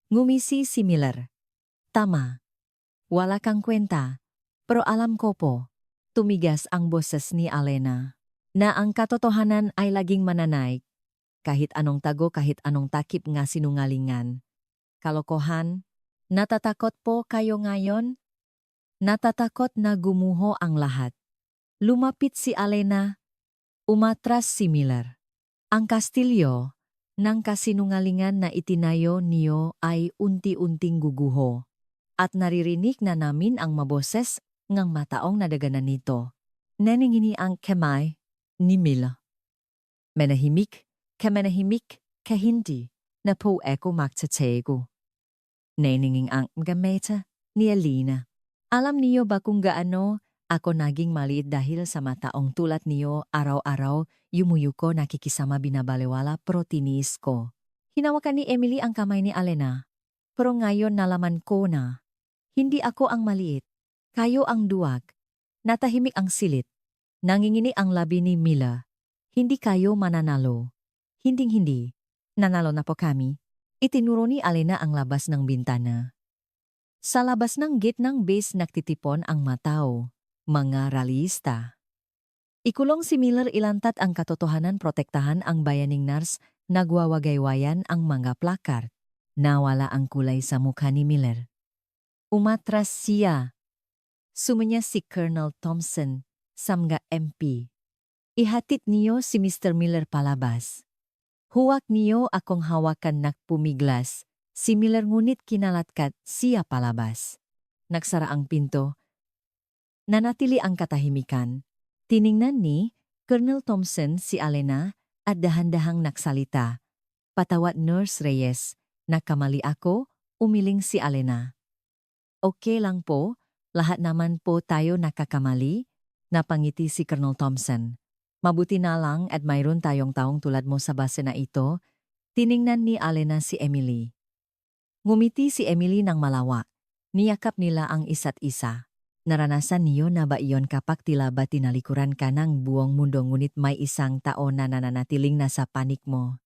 Ngumisi si Miller. Tama. Wala kang kwenta. Pero alam ko po. Tumigas ang boses ni Alena. Na ang katotohanan ay laging mananaig. Kahit anong tago, kahit anong takip nga sinungalingan. Kalokohan. Natatakot po kayo ngayon? Natatakot na gumuho ang lahat. Lumapit si Alena. Umatras si Miller. Ang kastilyo ng kasinungalingan na itinayo niyo ay unti-unting guguho. At naririnig na namin ang maboses ngang mataong nadaganan nito. Neningini ang kamay ni Miller. Manahimik ka hindi na po ako magtatego. Neninging ang gameta ni Alena. Alam niyo ba kung gaano ako naging maliit dahil sa mataong tulad niyo? Araw-araw yumuyuko, nakikisama, binabalewala, pero tiniis ko. Hinawakan ni Emily ang kamay ni Alena. Pero ngayon nalaman ko na hindi ako ang maliit. Kayo ang duwag. Natahimik ang silid. Nangingini ang labi ni Miller. Hindi kayo mananalo. Hinding-hindi. Nanalo na po kami. Itinuro ni Alena ang labas ng bintana. Sa labas ng gate ng base nagtitipon ang matao. Mga rallyista. Ikulong si Miller, ilantat ang katotohanan, protektahan ang bayaning nurse, nagwawagaywayan ang mga plakard. Nawala ang kulay sa mukha ni Miller. Umatras siya. Sumanya si Colonel Thompson sa mga MP. Ihatid niyo si Mr. Miller palabas. Huwag niyo akong hawakan, pumiglas. Si Miller ngunit kinalatkat siya palabas. Nagsara ang pinto. Nanatili ang katahimikan. Tiningnan ni Colonel Thompson si Alena at dahan-dahang nagsalita. Patawad Nurse Reyes, nakamali ako, umiling si Alena. Okay lang po. Lahat naman po tayo nakakamali, napangiti si Colonel Thompson. Mabuti na lang at mayroon tayong taong tulad mo sa base na ito. Tiningnan ni Alena si Emily. Ngumiti si Emily ng malawa. Niyakap nila ang isa't isa. Naranasan niyo na ba iyon kapag tila ba tinalikuran ka ng buong mundo ngunit may isang tao na nananatiling nasa panik mo?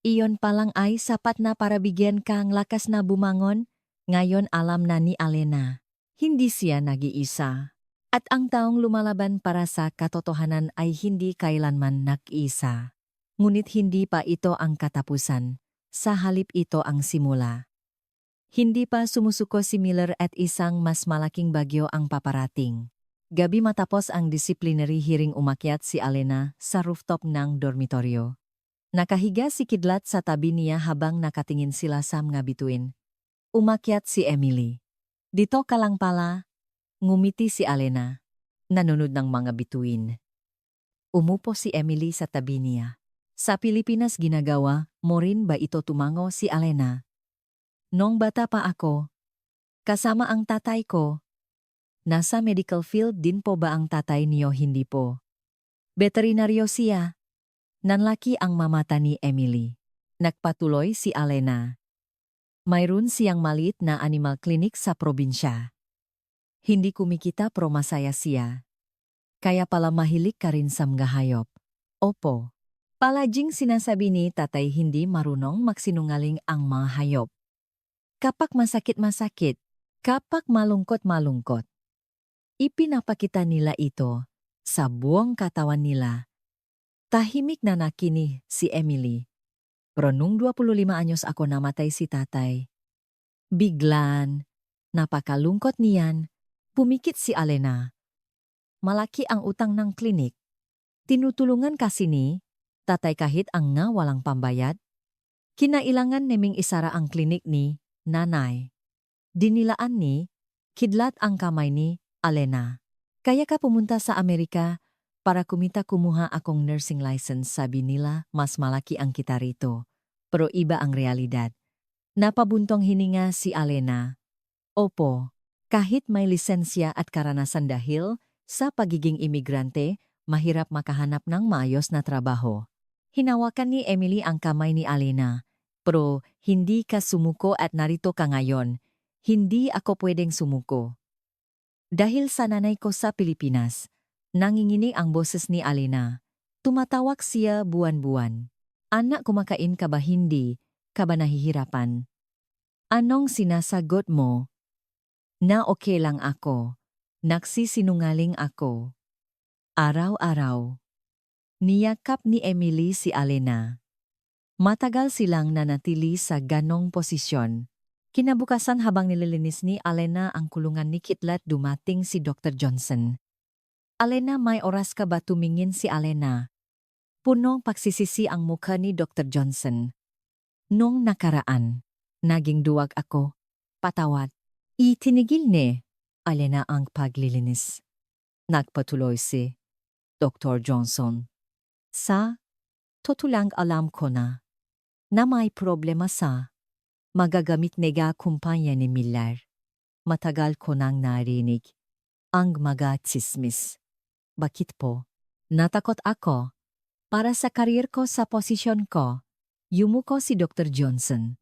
Iyon pa lang ay sapat na para bigyan kang lakas na bumangon. Ngayon alam na ni Alena. Hindi siya nag-iisa. At ang taong lumalaban para sa katotohanan ay hindi kailanman nag-isa. Ngunit hindi pa ito ang katapusan, sa halip ito ang simula. Hindi pa sumusuko si Miller at isang mas malaking bagyo ang paparating. Gabi matapos ang disciplinary hearing umakyat si Alena sa rooftop ng dormitoryo. Nakahiga si Kidlat sa tabi niya habang nakatingin sila sa mga bituin. Umakyat si Emily. Dito ka lang pala, ngumiti si Alena. Nanunod ng mga bituin. Umupo si Emily sa tabi niya. Sa Pilipinas ginagawa, mo rin ba ito tumango si Alena? Nung bata pa ako, kasama ang tatay ko. Nasa medical field din po ba ang tatay niyo? Hindi po. Veterinaryo siya. Nanlaki ang mamata ni Emily. Nagpatuloy si Alena. Mayroon siyang maliit na animal clinic sa probinsya. Hindi kumikita pero masaya siya. Kaya pala mahilig ka rin sa mga hayop. Opo. Palaging sinasabi ni tatay hindi marunong magsinungaling ang mga hayop. Kapag masakit, kapag malungkot. Ipinapakita nila ito sa buong katawan nila. Tahimik na nakinig si Emily. Pero nung 25 anyos ako namatay si tatay. Biglan, napakalungkot niyan, pumikit si Alena. Malaki ang utang ng klinik. Tinutulungan kasi ni tatay kahit ang nga walang pambayad. Kinailangan naming isara ang klinik ni nanay. Dinilaan ni Kidlat ang kamay ni Alena. Kaya ka pumunta sa Amerika para kumita kumuha akong nursing license, sabi nila mas malaki ang kita rito. Pero iba ang realidad. Napabuntong hininga si Alena. Opo, kahit may lisensya at karanasan dahil sa pagiging imigrante, mahirap makahanap ng maayos na trabaho. Hinawakan ni Emily ang kamay ni Alena. Pero hindi ka sumuko at narito ka ngayon. Hindi ako pwedeng sumuko. Dahil sa nanay ko sa Pilipinas, nanginginig ang boses ni Alena. Tumatawag siya buwan-buwan. Anak, kumakain ka ba? Hindi ka ba nahihirapan? Anong sinasagot mo? Na okay lang ako. Nagsisinungaling ako. Araw-araw. Niyakap ni Emily si Alena. Matagal silang nanatili sa ganong posisyon. Kinabukasan habang nililinis ni Alena ang kulungan ni Kidlat, dumating si Dr. Johnson. Alena, may oras ka ba? Tumingin si Alena. Punong pagsisisi ang mukha ni Dr. Johnson. Nung nakaraan, naging duwag ako. Patawad. Itinigil ni Alena ang paglilinis. Nagpatuloy si Dr. Johnson. Sa totulang alam ko na may problema sa magagamit nega kumpanya ni Miller. Matagal ko nang narinig ang mga tsismis. Bakit po? Natakot ako. Para sa karir ko sa posisyon ko, yumuko si Dr. Johnson.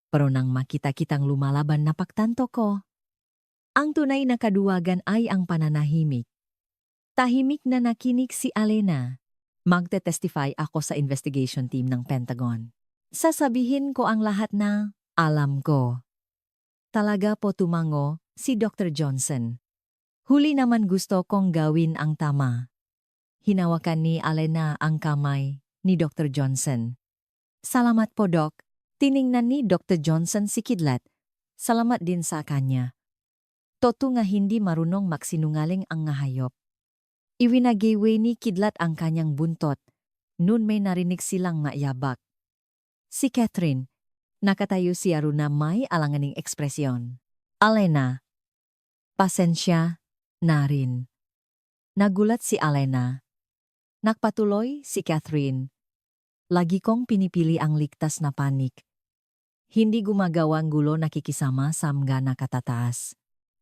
Pero nang makita kitang lumalaban, napagtanto ko. Ang tunay na kaduwagan ay ang pananahimik. Tahimik na nakinig si Alena. Magte-testify ako sa investigation team ng Pentagon. Sasabihin ko ang lahat na alam ko. Talaga po, tumango si Dr. Johnson. Huli naman gusto kong gawin ang tama. Hinawakan ni Alena ang kamay ni Dr. Johnson. Salamat po, Doc. Tiningnan ni Dr. Johnson si Kidlat. Salamat din sa kanya. Toto nga hindi marunong magsinungaling ang hayop. Iwinagiwe ni Kidlat ang kanyang buntot. Noon may narinig silang maiyabak. Si Catherine. Nakatayo siya ro na may alanganing ekspresyon. Alena. Pasensya na rin. Nagulat si Alena. Nagpatuloy si Catherine. Lagi kong pinipili ang ligtas na panik. Hindi gumagawang gulo, nakikisama sa mga nakatataas.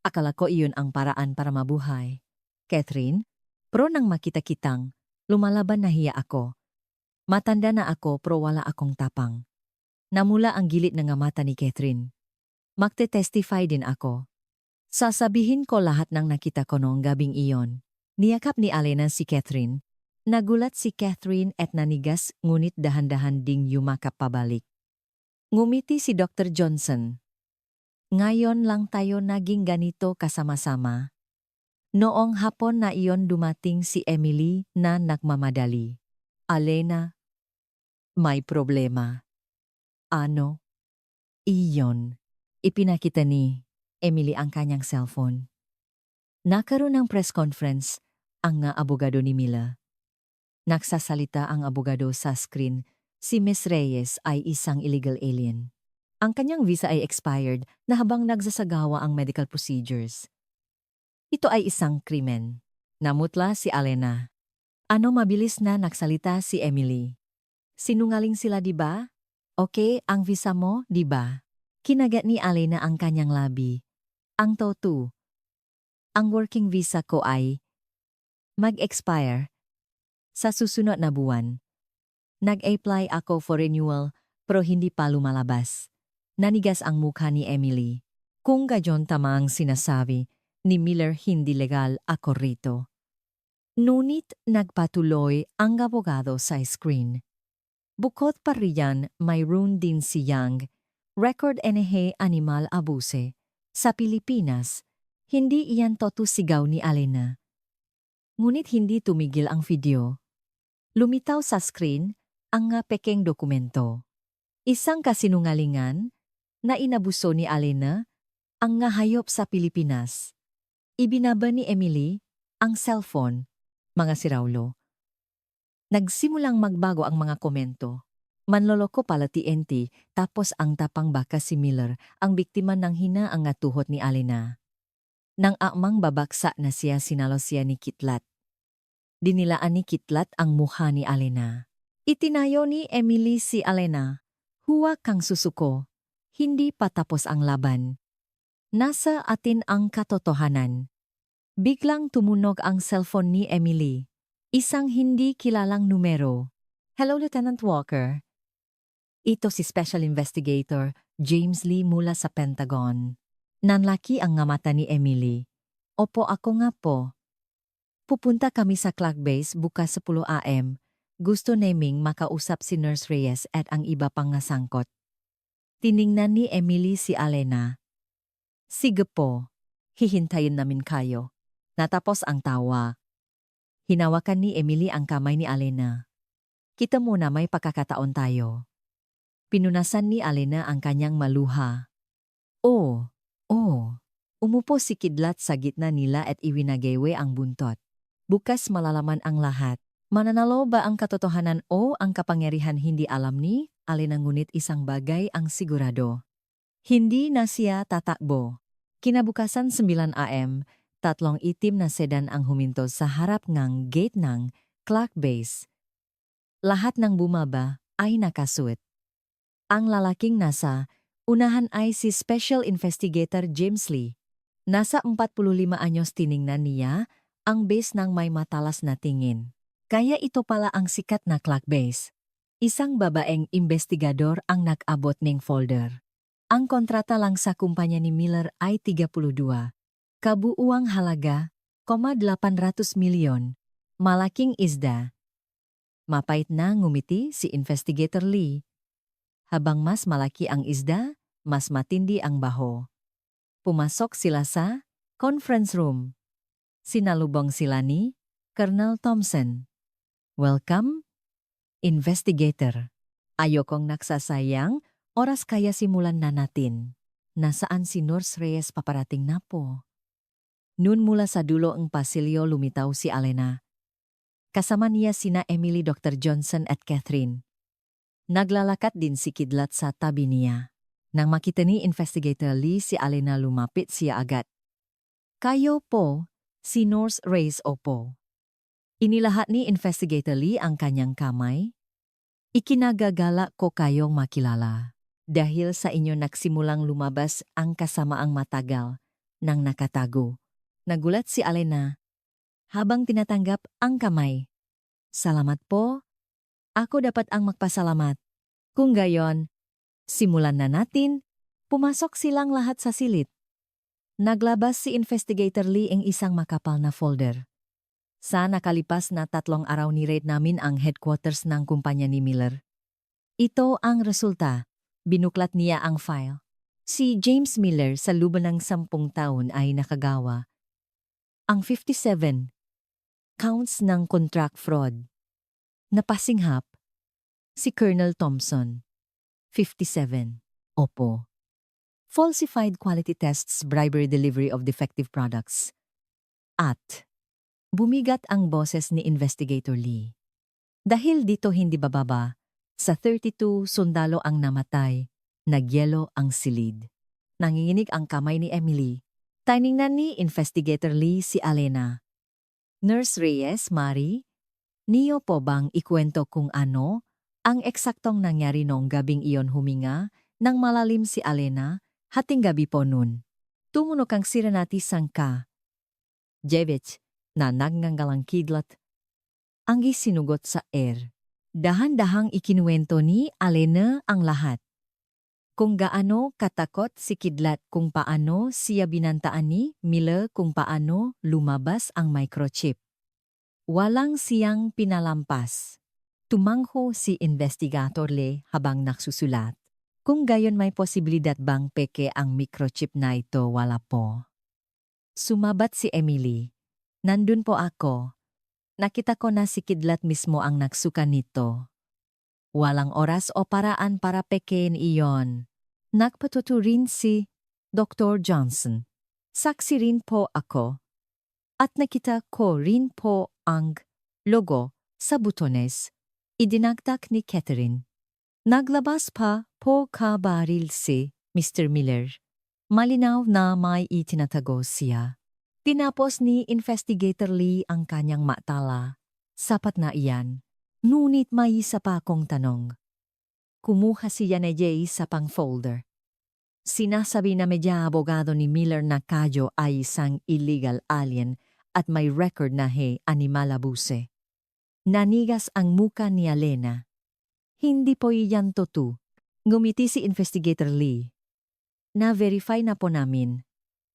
Akala ko iyon ang paraan para mabuhay. Catherine, pero nang makita kitang, lumalaban, nahiya ako. Matanda na ako pero wala akong tapang. Namula ang gilit ng mata ni Catherine. Magte-testify din ako. Sasabihin ko lahat ng nakita ko noong gabing iyon. Niyakap ni Alena si Catherine. Nagulat si Catherine at nanigas, ngunit dahan-dahan ding yumakap pabalik. Ngumiti si Dr. Johnson. Ngayon lang tayo naging ganito kasama-sama. Noong hapon na iyon dumating si Emily na nagmamadali. Alena, may problema. Ano? Iyon. Ipinakita ni Emily ang kanyang cellphone. Nakaroon ng press conference ang nga abogado ni Mila. Nagsasalita ang abogado sa screen, si Miss Reyes ay isang illegal alien. Ang kanyang visa ay expired na habang nagsasagawa ang medical procedures. Ito ay isang krimen. Namutla si Alena. Ano mabilis na nagsalita si Emily. Sinungaling sila di ba? Okay, ang visa mo, di ba? Kinagat ni Alena ang kanyang labi. Ang totoo. Ang working visa ko ay mag-expire sa susunod na buwan. Nag-apply ako for renewal pero hindi pa lumalabas. Nanigas ang mukha ni Emily. Kung gayon tama ang sinasabi ni Miller hindi legal ako rito. Ngunit nagpatuloy ang abogado sa screen. Bukod pa riyan, mayroon din si Yang, record NH animal abuse. Sa Pilipinas, hindi iyan sigaw ni Alena. Ngunit hindi tumigil ang video. Lumitaw sa screen ang nga pekeng dokumento. Isang kasinungalingan na inabuso ni Alena ang nga hayop sa Pilipinas. Ibinaba ni Emily ang cellphone, mga siraulo. Nagsimulang magbago ang mga komento. Manloloko pala TNT tapos ang tapang baka si Miller ang biktima ng hinaang nga tuhod ni Alena. Nang amang babaksa na siya sinalo siya ni Kitlat. Dinilaan ni Kitlat ang mukha ni Alena. Itinayo ni Emily si Alena. Huwag kang susuko. Hindi pa tapos ang laban. Nasa atin ang katotohanan. Biglang tumunog ang cellphone ni Emily. Isang hindi kilalang numero. Hello, Lieutenant Walker. Ito si Special Investigator James Lee mula sa Pentagon. Nanlaki ang nga mata ni Emily. Opo, ako nga po. Pupunta kami sa Clark Base bukas 10 AM. Gusto naming makausap si Nurse Reyes at ang iba pang nga sangkot. Tiningnan ni Emily si Alena. Sige po, hihintayin namin kayo. Natapos ang tawa. Hinawakan ni Emily ang kamay ni Alena. Kita muna may pagkakataon tayo. Pinunasan ni Alena ang kanyang maluha. Oh. Umupo si Kidlat sa gitna nila at iwinagawe ang buntot. Bukas malalaman ang lahat. Mananalo ba ang katotohanan o ang kapangyarihan hindi alam ni Alena ngunit isang bagay ang sigurado. Hindi na siya tatakbo. Kinabukasan 9 AM, 3 itim na sedan ang huminto sa harap ng gate ng Clark Base. Lahat ng bumaba ay nakasuot. Ang lalaking nasa unahan ay si Special Investigator James Lee. Nasa 45 anyos tiningnan niya ang base ng may matalas na tingin. Kaya ito pala ang sikat na Clark Base. Isang babaeng investigador ang nag-abot ng folder. Ang kontrata lang sa kumpanya ni Miller ay 32. Kabuuang halaga, 800 milyon. Malaking isda. Mapait na ngumiti si Investigator Lee. Habang mas malaki ang isda, mas matindi ang baho. Pumasok sila sa conference room. Sinalubong sila ni Colonel Thompson. Welcome, Investigator. Ayokong nagsasayang, oras kaya simulan na natin. Nasaan si Nurse Reyes paparating na po? Noon mula sa dulo ng pasilyo lumitaw si Alena. Kasama niya sina Emily, Dr. Johnson at Catherine. Naglalakat din si Kidlat sa tabi niya. Nang makita ni Investigator Lee si Alena lumapit siya agad. Kayo po, si Nurse Reyes opo. Inilahat ni Investigator Lee ang kanyang kamay. Ikinagagala ko kayong makilala. Dahil sa inyo nagsimulang lumabas ang kasamaang matagal nang nakatago. Nagulat si Alena habang tinatanggap ang kamay. Salamat po. Ako dapat ang magpasalamat. Kung gayon, simulan na natin. Pumasok silang lahat sa silid. Naglabas si Investigator Lee ng isang makapal na folder. Sa nakalipas na 3 araw ni-raid namin ang headquarters ng kumpanya ni Miller. Ito ang resulta. Binuklat niya ang file. Si James Miller sa loob ng 10 taon ay nakagawa Ang 57 counts ng contract fraud. Napasinghap si Colonel Thompson. 57. Opo. Falsified quality tests, bribery, delivery of defective products. At bumigat ang boses ni Investigator Lee. Dahil dito hindi bababa, sa 32 sundalo ang namatay, nagyelo ang silid. Nanginginig ang kamay ni Emily. Tiningnan ni Investigator Lee si Alena. Nurse Reyes, Mari, niyo po bang ikwento kung ano ang eksaktong nangyari noong gabing iyon? Huminga nang malalim si Alena, hating gabi po nun. Tumunog ang sirenati sangka. Jevich, na nagngangalang kidlat, ang isinugot sa air. Dahan-dahang ikinuwento ni Alena ang lahat. Kung gaano katakot si Kidlat, kung paano siya binantaan ni Miller, kung paano lumabas ang microchip. Walang siyang pinalampas. Tumangho si Investigator Lee habang nagsusulat. Kung gayon, may posibilidad bang peke ang microchip na ito? Wala po. Sumabat si Emily. Nandun po ako. Nakita ko na si Kidlat mismo ang nagsuka nito. Walang oras o paraan para pekein iyon. Nagpatuto rin si Dr. Johnson. Saksi rin po ako. At nakita ko rin po ang logo sa butones. Idinagdag ni Catherine. Naglabas pa po kabaril si Mr. Miller. Malinaw na may itinatago siya. Tinapos ni Investigator Lee ang kanyang matala. Sapat na iyan. Ngunit may isa pa akong tanong. Kumuha si Yanejay sa pang-folder. Sinasabi na medya abogado ni Miller na Kajo ay isang illegal alien at may record na animal abuse. Nanigas ang muka ni Alena. Hindi po iyan totoo. Ngumiti si Investigator Lee. Na-verify na po namin.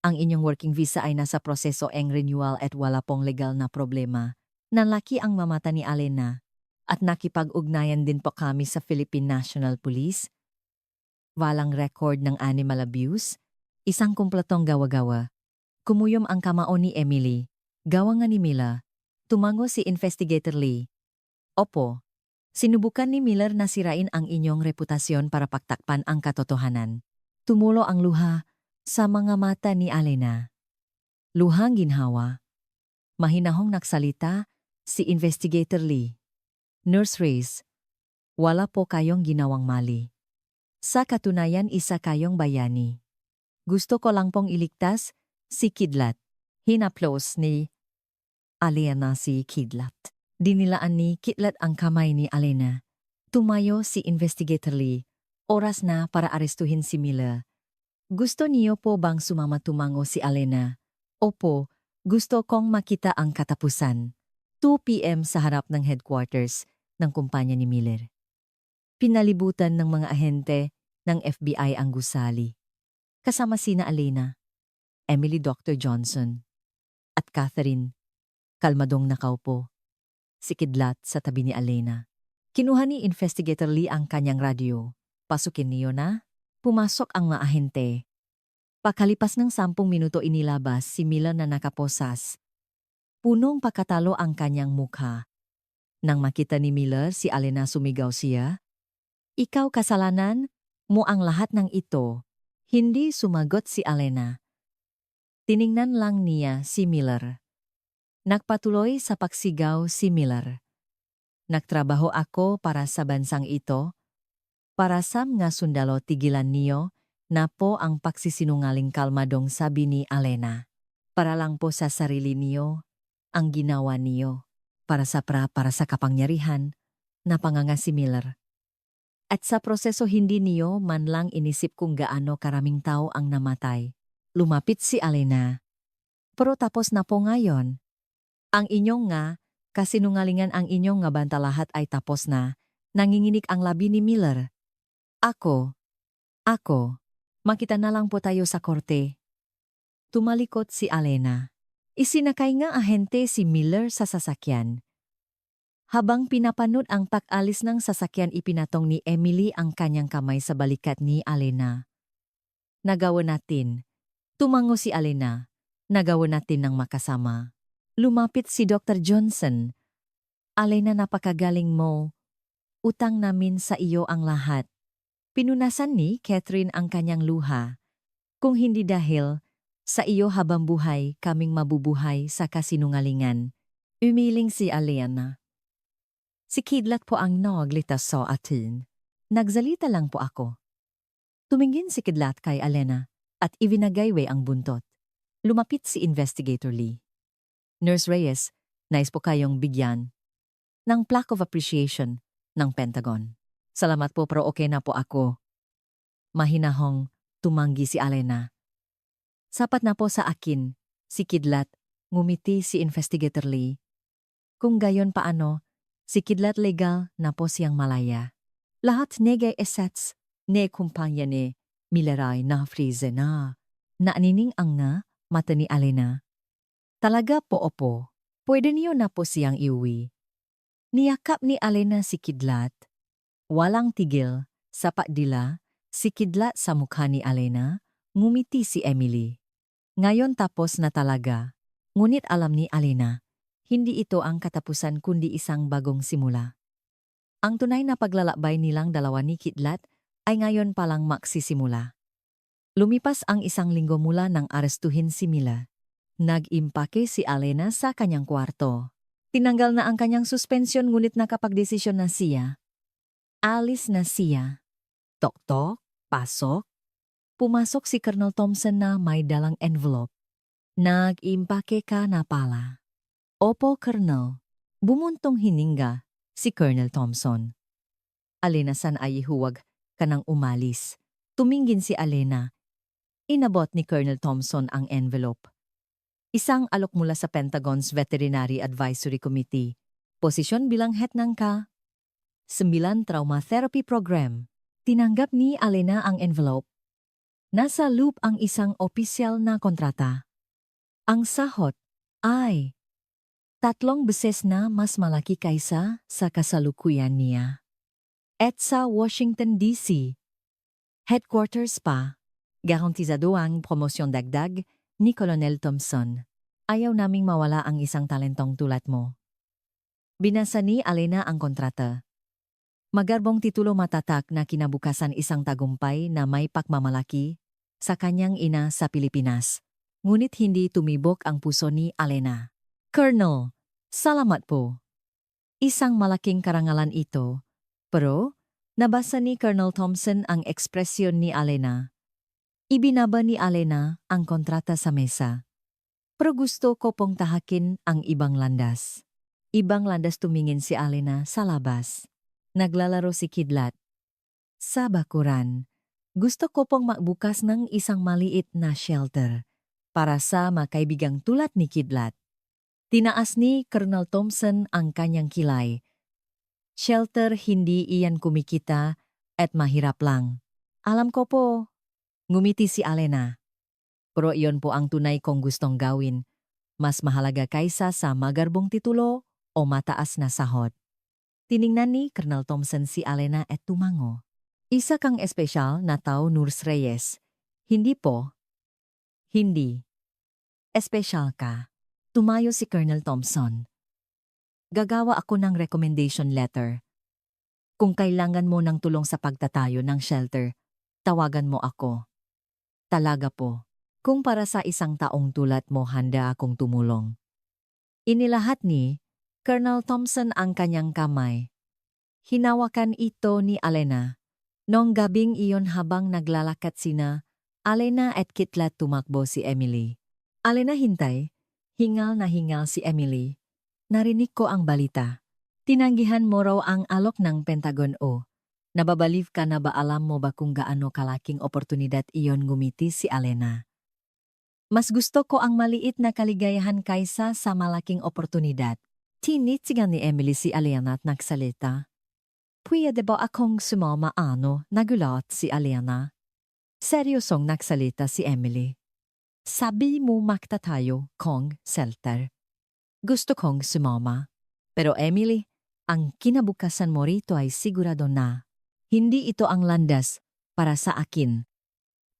Ang inyong working visa ay nasa proseso ng renewal at wala pong legal na problema. Nalaki ang mamata ni Alena. At nakipag-ugnayan din po kami sa Philippine National Police. Walang record ng animal abuse. Isang kumpletong gawa-gawa. Kumuyom ang kamao ni Emily. Gawa nga ni Mila. Tumango si Investigator Lee. Opo. Sinubukan ni Miller na sirain ang inyong reputasyon para pagtakpan ang katotohanan. Tumulo ang luha sa mga mata ni Alena. Luhang ginhawa. Mahinahong nagsalita si Investigator Lee. Nurse Reyes, wala po kayong ginawang mali. Sa katunayan, isa kayong bayani. Gusto ko lang pong iligtas si Kidlat. Hinaplos ni Alena si Kidlat. Dinilaan ni Kidlat ang kamay ni Alena. Tumayo si Investigator Lee. Oras na para arestuhin si Miller. Gusto niyo po bang sumama? Tumango si Alena. Opo, gusto kong makita ang katapusan. 2 p.m. sa harap ng headquarters ng kumpanya ni Miller. Pinalibutan ng mga ahente ng FBI ang gusali. Kasama sina Alena, Emily, Dr. Johnson, at Catherine. Kalmadong nakaupo. Si Kidlat sa tabi ni Alena. Kinuha ni Investigator Lee ang kanyang radyo. Pasukin niyo na. Pumasok ang mga ahente. Pakalipas ng 10 minuto inilabas si Miller na nakaposas. Punong pakatalo ang kanyang mukha. Nang makita ni Miller si Alena, sumigaw siya. Ikaw kasalanan mo ang lahat ng ito. Hindi sumagot si Alena. Tiningnan lang niya si Miller. Nagpatuloy sa pagsigaw si Miller. Nagtrabaho ako para sa bansang ito. Para sa mga sundalo, tigilan niyo na po ang pagsisinungaling, kalmadong sabi ni Alena. Para lang po sa sarili niyo ang ginawa niyo. Para sa kapangyarihan, napanganga si Miller. At sa proseso hindi niyo man lang inisip kung gaano karaming tao ang namatay. Lumapit si Alena. Pero tapos na po ngayon. Ang inyong nga, kasinungalingan ang inyong nga banta lahat ay tapos na. Nanginginig ang labi ni Miller. Ako, makita na lang po tayo sa korte. Tumalikot si Alena. Isinakay nga ahente si Miller sa sasakyan. Habang pinapanood ang pag-alis ng sasakyan, ipinatong ni Emily ang kanyang kamay sa balikat ni Alena. Nagawa natin. Tumango si Alena. Nagawa natin ng makasama. Lumapit si Dr. Johnson. Alena, napakagaling mo. Utang namin sa iyo ang lahat. Pinunasan ni Catherine ang kanyang luha. Kung hindi dahil sa iyo habang buhay kaming mabubuhay sa kasinungalingan. Umiling si Alena. Si Kidlat po ang naglitas sa atin. Nagsalita lang po ako. Tumingin si Kidlat kay Alena at ivinagaywe ang buntot. Lumapit si Investigator Lee. Nurse Reyes, nais po kayong bigyan ng plaque of appreciation ng Pentagon. Salamat po pero okay na po ako. Mahinahong tumanggi si Alena. Sapat na po sa akin, si Kidlat, ngumiti si Investigator Lee. Kung gayon paano, si Kidlat legal na po siyang malaya. Lahat negay assets, ne kumpanya ne, mileray na freeze na. Naanining ang nga, mata ni Alena. Talaga po opo, pwede niyo na po siyang iuwi. Niyakap ni Alena si Kidlat. Walang tigil, sapat dila, si Kidlat sa mukha ni Alena, ngumiti si Emily. Ngayon tapos na talaga. Ngunit alam ni Alena, hindi ito ang katapusan kundi isang bagong simula. Ang tunay na paglalakbay nilang dalawa ni Kidlat ay ngayon palang magsisimula. Lumipas ang isang linggo mula nang arestuhin si Mila. Nag-impake si Alena sa kanyang kwarto. Tinanggal na ang kanyang suspensyon ngunit nakapagdesisyon na siya. Alis na siya. Tok-tok, pasok. Pumasok si Colonel Thompson na may dalang envelope. Nag-impake ka na pala. Opo, Colonel. Bumuntong hininga si Colonel Thompson. Alena, san ay huwag ka nang umalis. Tumingin si Alena. Inabot ni Colonel Thompson ang envelope. Isang alok mula sa Pentagon's Veterinary Advisory Committee. Posisyon bilang head ng K-9 Trauma Therapy Program. Tinanggap ni Alena ang envelope. Nasa loop ang isang opisyal na kontrata. Ang sahot ay 3 beses na mas malaki kaysa sa kasalukuyan niya. At sa Washington, D.C. Headquarters pa. Garantisado ang promosyon dagdag ni Colonel Thompson. Ayaw naming mawala ang isang talentong tulad mo. Binasa ni Alena ang kontrata. Magarbong titulo, matatak na kinabukasan, isang tagumpay na may pagmamalaki sa kanyang ina sa Pilipinas. Ngunit hindi tumibok ang puso ni Alena. Colonel, salamat po. Isang malaking karangalan ito. Pero, nabasa ni Colonel Thompson ang ekspresyon ni Alena. Ibinaba ni Alena ang kontrata sa mesa. Pero gusto ko pong tahakin ang ibang landas. Ibang landas, tumingin si Alena sa labas. Naglalaro si Kidlat. Sa bakuran, gusto ko pong magbukas ng isang maliit na shelter para sa mga kaibigang tulad ni Kidlat. Tinaas ni Colonel Thompson ang kanyang kilay. Shelter, hindi iyan kumikita at mahirap lang. Alam ko po. Ngumiti si Alena. Pero iyon po ang tunay kong gustong gawin. Mas mahalaga kaysa sa magarbong titulo o mataas na sahod. Tiningnan ni Colonel Thompson si Alena at tumango. Isa kang espesyal na tao, Nurse Reyes. Hindi po. Hindi. Espesyal ka. Tumayo si Colonel Thompson. Gagawa ako ng recommendation letter. Kung kailangan mo ng tulong sa pagtatayo ng shelter, tawagan mo ako. Talaga po. Kung para sa isang taong tulad mo, handa akong tumulong. Inilahat ni Colonel Thompson ang kanyang kamay. Hinawakan ito ni Alena. Noong gabing iyon habang naglalakad sina Alena at Kidlat, tumakbo si Emily. Alena, hintay. Hingal na hingal si Emily. Narinig ko ang balita. Tinanggihan mo raw ang alok ng Pentagon o. Nababaliw ka na ba? Alam mo ba kung gaano kalaking oportunidad iyon? Ngumiti si Alena. Mas gusto ko ang maliit na kaligayahan kaysa sa malaking oportunidad. Tinitigan ni Emily si Alena at nagsalita. Pwede ba akong sumama? Nagulat si Alena. Seryosong nagsalita si Emily. Sabi mo magtatayo kong shelter. Gusto kong sumama. Pero Emily, ang kinabukasan mo rito ay sigurado na. Hindi ito ang landas para sa akin.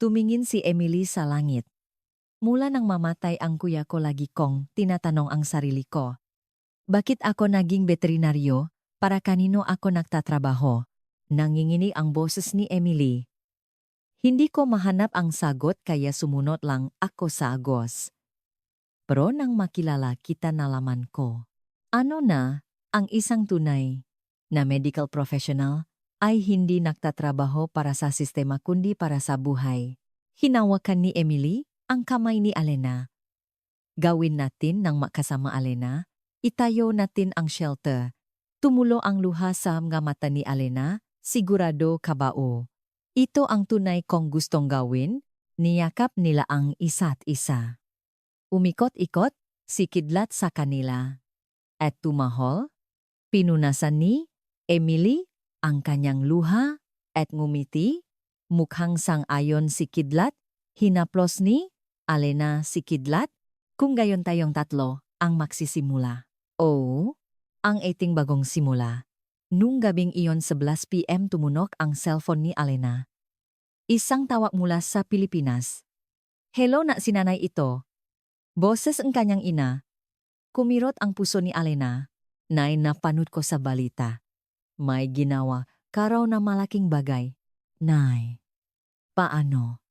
Tumingin si Emily sa langit. Mula nang mamatay ang kuya ko lagi kong tinatanong ang sarili ko. Bakit ako naging veterinaryo? Para kanino ako nagtatrabaho? Nanginginig ang boses ni Emily. Hindi ko mahanap ang sagot kaya sumunod lang ako sa agos. Pero nang makilala kita nalaman ko. Ano na, ang isang tunay na medical professional ay hindi nagtatrabaho para sa sistema kundi para sa buhay. Hinawakan ni Emily ang kamay ni Alena. Gawin natin ng makasama Alena. Itayo natin ang shelter. Tumulo ang luha sa mga mata ni Alena, sigurado kabao. Ito ang tunay kong gustong gawin, niyakap nila ang isa't isa. Umikot-ikot, si Kidlat sa kanila. At tumahol, pinunasan ni Emily ang kanyang luha at ngumiti, mukhang sang-ayon si Kidlat, hinaplos ni Alena si Kidlat, kung gayon tayong tatlo ang magsisimula. Oo, ang ating bagong simula. Nung gabing iyon 11 p.m. tumunok ang cellphone ni Alena. Isang tawag mula sa Pilipinas. Hello na sinanay ito. Boses ang kanyang ina. Kumirot ang puso ni Alena. Nay napanood ko sa balita. May ginawa ka raw na malaking bagay. Nay, paano?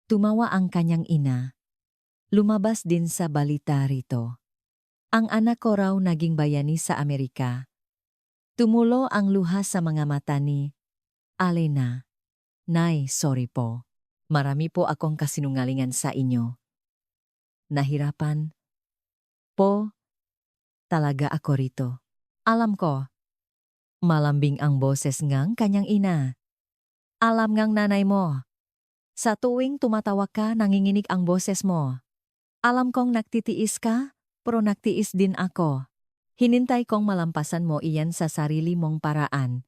Tumawa ang kanyang ina. Lumabas din sa balita rito. Ang anak ko raw naging bayani sa Amerika. Tumulo ang luha sa mga mata ni Alena. Nay, sorry po. Marami po akong kasinungalingan sa inyo. Nahirapan po talaga ako rito. Alam ko. Malambing ang boses ngang kanyang ina. Alam ngang nanay mo. Sa tuwing tumatawa ka, nanginginig ang boses mo. Alam kong nagtitiis ka, pero nagtiis din ako. Hinintay kong malampasan mo iyan sa sarili mong paraan.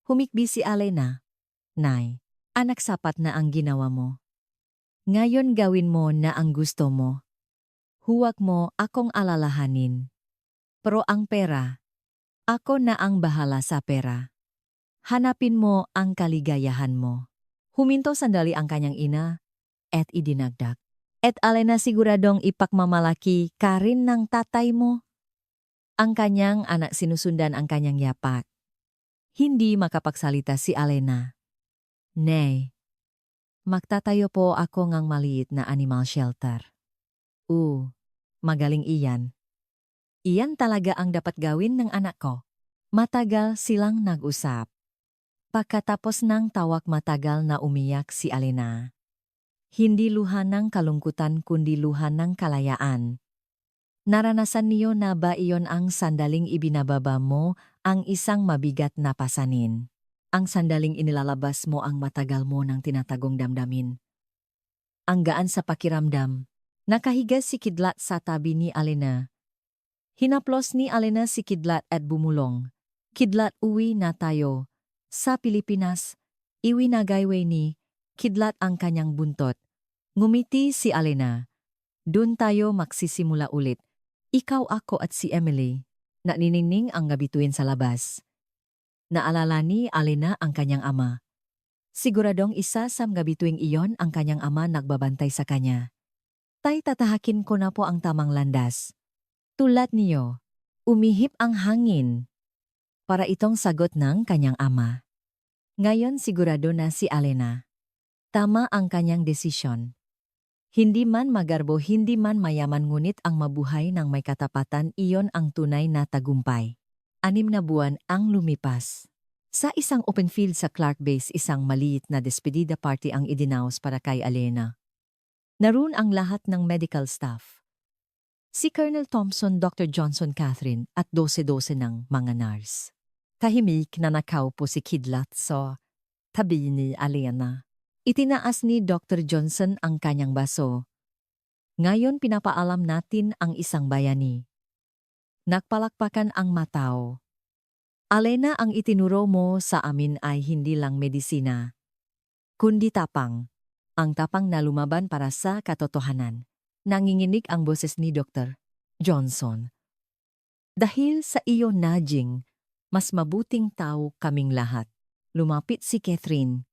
Humikbi si Alena. Nay, anak sapat na ang ginawa mo. Ngayon gawin mo na ang gusto mo. Huwag mo akong alalahanin. Pero ang pera, ako na ang bahala sa pera. Hanapin mo ang kaligayahan mo. Huminto sandali ang kanyang ina at idinagdag. At Alena siguradong ipagmamalaki ka rin ng tatay mo. Ang kanyang anak sinusundan ang kanyang yapak. Hindi makapagsalita si Alena. Nay, magtatayo po ako ngang maliit na animal shelter. Magaling iyan. Iyan talaga ang dapat gawin ng anak ko. Matagal silang nag-usap. Pagkatapos ng tawag matagal na umiyak si Alena. Hindi luha ng kalungkutan kundi luha ng kalayaan. Naranasan niyo na ba iyon ang sandaling ibinababa mo ang isang mabigat na pasanin? Ang sandaling inilalabas mo ang matagal mo ng tinatagong damdamin. Ang gaan sa pakiramdam. Nakahiga si Kidlat sa tabi ni Alena. Hinaplos ni Alena si Kidlat at bumulong. Kidlat, uwi na tayo. Sa Pilipinas, iwinagayway ni Kidlat ang kanyang buntot. Ngumiti si Alena. Doon tayo magsisimula ulit. Ikaw, ako at si Emily. Naniningning ang ngabituin sa labas. Naalala ni Alena ang kanyang ama. Siguradong isa sa ngabituing iyon ang kanyang ama nagbabantay sa kanya. Tay, tatahakin ko na po ang tamang landas. Tulad niyo, umihip ang hangin. Para itong sagot ng kanyang ama. Ngayon sigurado na si Alena. Tama ang kanyang desisyon. Hindi man magarbo, hindi man mayaman ngunit ang mabuhay ng may katapatan iyon ang tunay na tagumpay. 6 na buwan ang lumipas. Sa isang open field sa Clark Base, isang maliit na despedida party ang idinaos para kay Alena. Naroon ang lahat ng medical staff. Si Colonel Thompson, Dr. Johnson, Catherine at 12-12 ng mga nurse. Tahimik na nakaupo si Kidlat sa tabi ni Alena. Itinaas ni Dr. Johnson ang kanyang baso. Ngayon pinapaalam natin ang isang bayani. Nagpalakpakan ang matao. Alena, ang itinuro mo sa amin ay hindi lang medisina, kundi tapang. Ang tapang na lumaban para sa katotohanan. Nanginginig ang boses ni Dr. Johnson. Dahil sa iyo, nudging, mas mabuting tao kaming lahat. Lumapit si Catherine.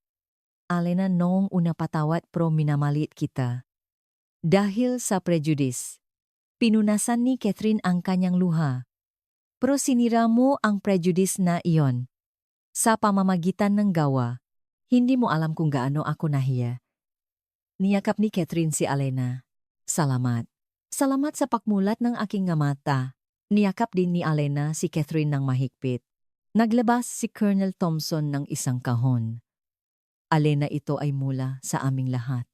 Alena, noong una patawat pero minamalit kita. Dahil sa prejudice, pinunasan ni Catherine ang kanyang luha. Pero sinira mo ang prejudice na iyon. Sa pamamagitan ng gawa, hindi mo alam kung gaano ako nahiya. Niyakap ni Catherine si Alena. Salamat. Salamat sa pagmulat ng aking nga mata. Niyakap din ni Alena si Catherine ng mahigpit. Naglabas si Colonel Thompson ng isang kahon. Alena, ito ay mula sa aming lahat.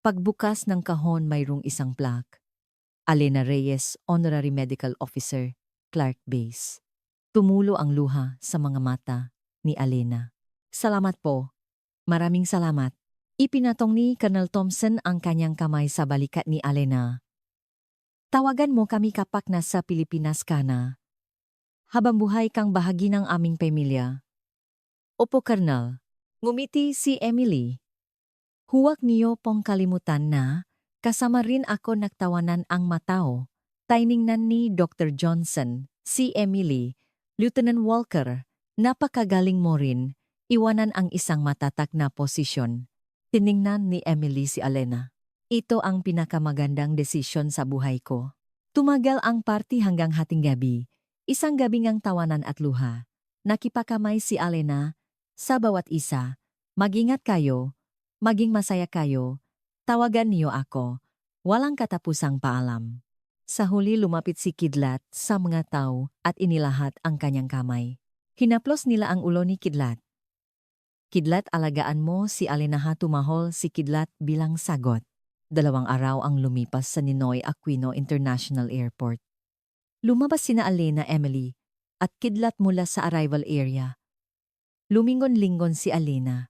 Pagbukas ng kahon mayroong isang plaque. Alena Reyes, Honorary Medical Officer, Clark Base. Tumulo ang luha sa mga mata ni Alena. Salamat po. Maraming salamat. Ipinatong ni Colonel Thompson ang kanyang kamay sa balikat ni Alena. Tawagan mo kami kapag nasa Pilipinas ka na. Habang buhay kang bahagi ng aming pamilya. Opo, Colonel. Ngumiti si Emily. Huwag niyo pong kalimutan na kasama rin ako nagtawanan ang matao. Tiningnan ni Dr. Johnson, si Emily, Lieutenant Walker, napakagaling mo rin, iwanan ang isang matatak na posisyon. Tiningnan ni Emily si Alena. Ito ang pinakamagandang desisyon sa buhay ko. Tumagal ang party hanggang hating gabi, isang gabing ang tawanan at luha. Nakipakamay si Alena sa bawat isa. Mag-ingat kayo, maging masaya kayo, tawagan niyo ako, walang katapusang paalam. Sa huli lumapit si Kidlat sa mga tao at inilahat ang kanyang kamay. Hinaplos nila ang ulo ni Kidlat. Kidlat, alagaan mo si Alena, ha, tumahol si Kidlat bilang sagot. 2 araw ang lumipas sa Ninoy Aquino International Airport. Lumabas sina Alena, Emily, at Kidlat mula sa arrival area. Lumingon-lingon si Alena.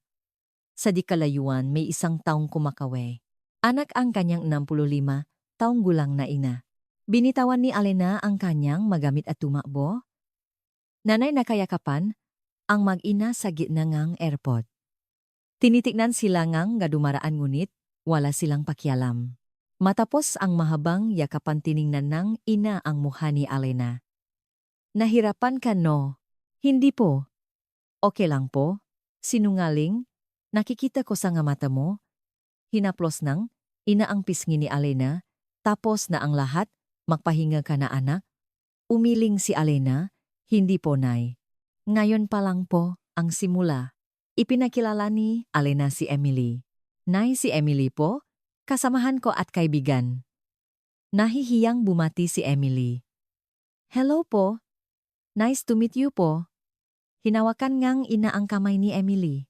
Sa di kalayuan may isang taong kumakawe. Anak ang kanyang 65 taong gulang na ina. Binitawan ni Alena ang kanyang magamit at tumakbo. Nanay na kayakapan ang mag-ina sa gitna ngang airport. Tinitignan sila ngang gadumaraan ngunit wala silang pakialam. Matapos ang mahabang yakapan, tiningnan ng ina ang mukha ni Alena. Nahirapan ka, no? Hindi po. Okay lang po. Sinungaling? Nakikita ko sa nga mata mo. Hinaplos ng ina ang pisngi ni Alena. Tapos na ang lahat, magpahinga ka na, anak. Umiling si Alena. Hindi po, nay. Ngayon pa lang po ang simula. Ipinakilala ni Alena si Emily. Nay, si Emily po, kasamahan ko at kaibigan. Nahihiyang bumati si Emily. Hello po. Nice to meet you po. Hinawakan ngang ina ang kamay ni Emily.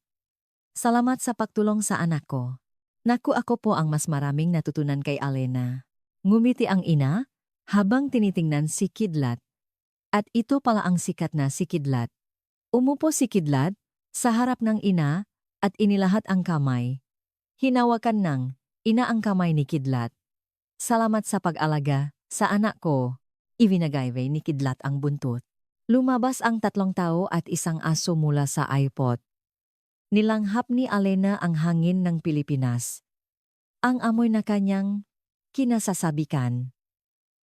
Salamat sa pagtulong sa anak ko. Naku, ako po ang mas maraming natutunan kay Alena. Ngumiti ang ina habang tinitingnan si Kidlat. At ito pala ang sikat na si Kidlat. Umupo si Kidlat sa harap ng ina at inilahat ang kamay. Hinawakan ng ina ang kamay ni Kidlat. Salamat sa pag-alaga sa anak ko. Ivinagaywe ni Kidlat ang buntot. Lumabas ang 3 tao at isang aso mula sa iPod. Nilanghap ni Alena ang hangin ng Pilipinas. Ang amoy na kanyang kinasasabikan.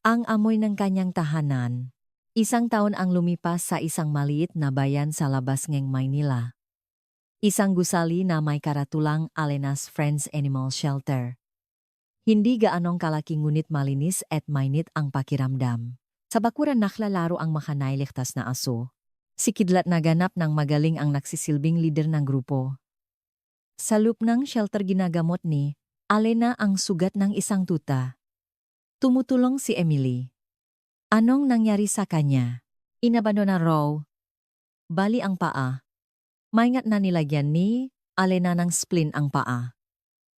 Ang amoy ng kanyang tahanan. 1 taon ang lumipas sa isang maliit na bayan sa labas ng Maynila. Isang gusali na may karatulang Alena's Friends Animal Shelter. Hindi gaanong kalaki ngunit malinis at mainit ang pakiramdam. Sa bakuran naklalaro ang makanayligtas na aso. Si Kidlat naganap ng magaling ang nagsisilbing leader ng grupo. Sa loob ng shelter ginagamot ni Alena ang sugat ng isang tuta. Tumutulong si Emily. Anong nangyari sa kanya? Inabando na raw. Bali ang paa. Maingat na nilagyan ni Alena ng splint ang paa.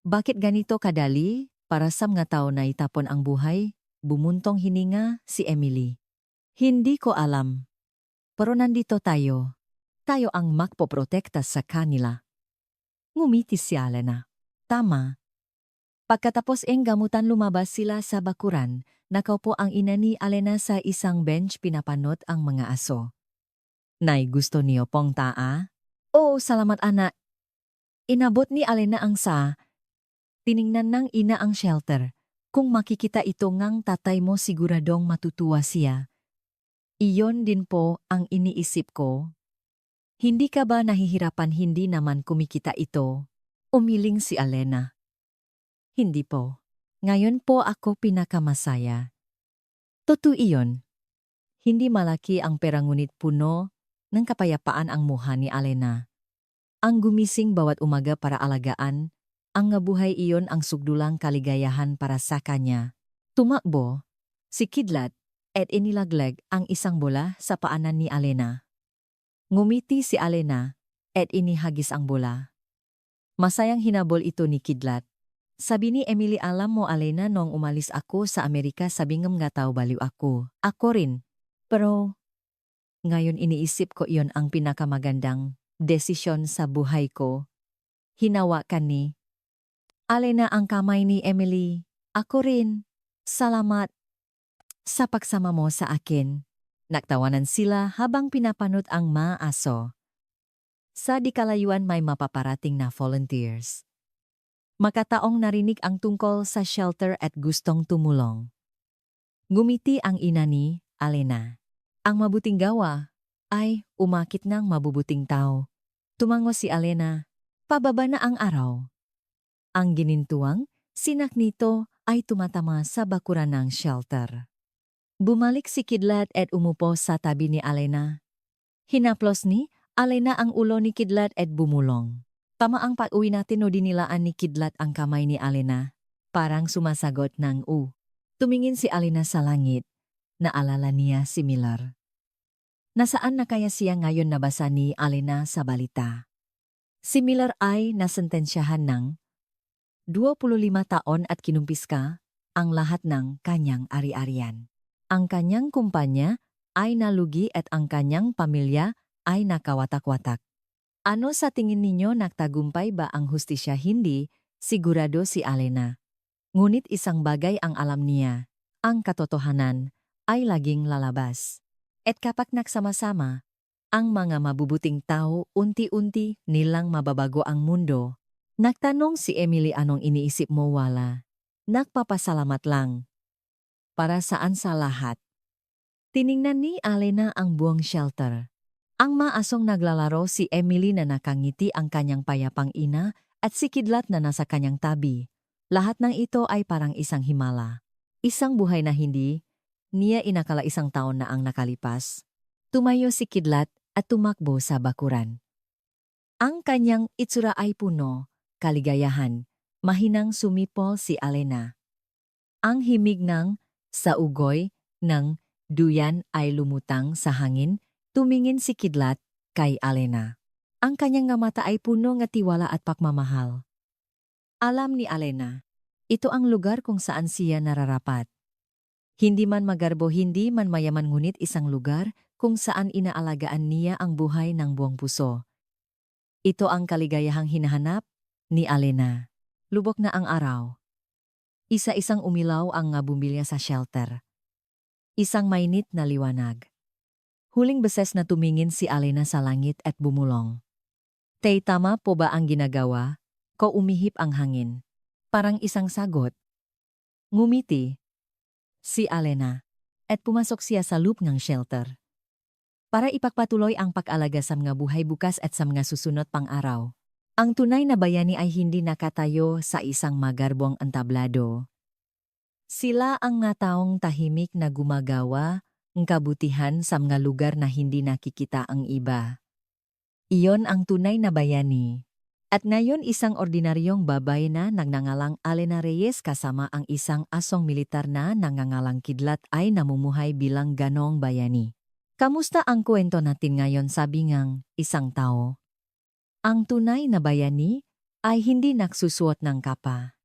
Bakit ganito kadali para sa mga tao na itapon ang buhay? Bumuntong hininga si Emily. Hindi ko alam. Pero nandito tayo. Tayo ang magpoprotekta sa kanila. Ngumiti si Alena. Tama. Pagkatapos ang gamutan, lumabas sila sa bakuran. Nakaupo ang ina ni Alena sa isang bench, pinapanot ang mga aso. Nay, gusto niyo pong taa? Oo, salamat anak. Inabot ni Alena ang sa. Tiningnan ng ina ang shelter. Kung makikita ito ngang tatay mo, siguradong matutuwa siya. Iyon din po ang iniisip ko. Hindi ka ba nahihirapan? Hindi naman kumikita ito. Umiling si Alena. Hindi po. Ngayon po ako pinakamasaya. Totoo iyon. Hindi malaki ang pera ngunit puno ng kapayapaan ang mukha ni Alena. Ang gumising bawat umaga para alagaan, ang ngabuhay iyon ang sugdulang kaligayahan para sa kanya. Tumakbo, si Kidlat, at inilaglag ang isang bola sa paanan ni Alena. Ngumiti si Alena, at inihagis ang bola. Masayang hinabol ito ni Kidlat. Sabi ni Emily, alam mo Alena, noong umalis ako sa Amerika sabingam nga tao baliw ako. Ako rin. Pero, ngayon iniisip ko iyon ang pinakamagandang desisyon sa buhay ko. Hinawakan ni Alena ang kamay ni Emily. Ako rin. Salamat sa pagsama mo sa akin. Nagtawanan sila habang pinapanood ang mga aso. Sa dikalayuan may mapaparating na volunteers. Makataong narinig ang tungkol sa shelter at gustong tumulong. Ngumiti ang ina ni Alena. Ang mabuting gawa ay umakit ng mabubuting tao. Tumango si Alena. Pababa na ang araw. Ang ginintuang sinak nito ay tumatama sa bakuran ng shelter. Bumalik si Kidlat at umupo sa tabi ni Alena. Hinaplos ni Alena ang ulo ni Kidlat at bumulong. Tama ang pag-uwi natin o dinilaan ni Kidlat ang kamay ni Alena. Parang sumasagot ng u. Tumingin si Alena sa langit. Naalala niya si Miller. Nasaan na kaya siya ngayon, nabasa ni Alena sa balita? Si Miller ay nasentensyahan ng 25 taon at kinumpiska ang lahat ng kanyang ari-arian. Ang kanyang kumpanya ay nalugi at ang kanyang pamilya ay nakawatak-watak. Ano sa tingin ninyo, nagtagumpay ba ang hustisya? Hindi, sigurado si Alena. Ngunit isang bagay ang alam niya, ang katotohanan ay laging lalabas. At kapag nagsama-sama, ang mga mabubuting tao unti-unti nilang mababago ang mundo. Nagtanong si Emily, anong iniisip mo? Wala. Nagpapasalamat lang. Para saan sa lahat? Tiningnan ni Alena ang buong shelter. Ang maasong naglalaro, si Emily na nakangiti ang kanyang payapang ina at si Kidlat na nasa kanyang tabi. Lahat ng ito ay parang isang himala. Isang buhay na hindi niya inakala. Isang taon na ang nakalipas. Tumayo si Kidlat at tumakbo sa bakuran. Ang kanyang itsura ay puno, kaligayahan. Mahinang sumipol si Alena. Ang himig ng sa ugoy ng duyan ay lumutang sa hangin. Tumingin si Kidlat kay Alena. Ang kanyang mata ay puno ng tiwala at pagmamahal. Alam ni Alena, ito ang lugar kung saan siya nararapat. Hindi man magarbo, hindi man mayaman, ngunit isang lugar kung saan inaalagaan niya ang buhay ng buong puso. Ito ang kaligayahang hinahanap ni Alena. Lubok na ang araw. Isa-isang umilaw ang bumbilya sa shelter. Isang mainit na liwanag. Huling beses na tumingin si Alena sa langit at bumulong. Tay, tama po ba ang ginagawa ko? Umihip ang hangin. Parang isang sagot. Ngumiti si Alena at pumasok siya sa loob ng shelter. Para ipagpatuloy ang pag-alaga sa mga buhay bukas at sa mga susunod pang araw. Ang tunay na bayani ay hindi nakatayo sa isang magarbong entablado. Sila ang mga taong tahimik na gumagawa ng kabutihan sa mga lugar na hindi nakikita ang iba. Iyon ang tunay na bayani. At ngayon isang ordinaryong babae na nagngangalang Alena Reyes kasama ang isang asong militar na nangangalang Kidlat ay namumuhay bilang ganong bayani. Kamusta ang kwento natin ngayon? Sabi ngang isang tao. Ang tunay na bayani ay hindi nagsusuot ng kapa.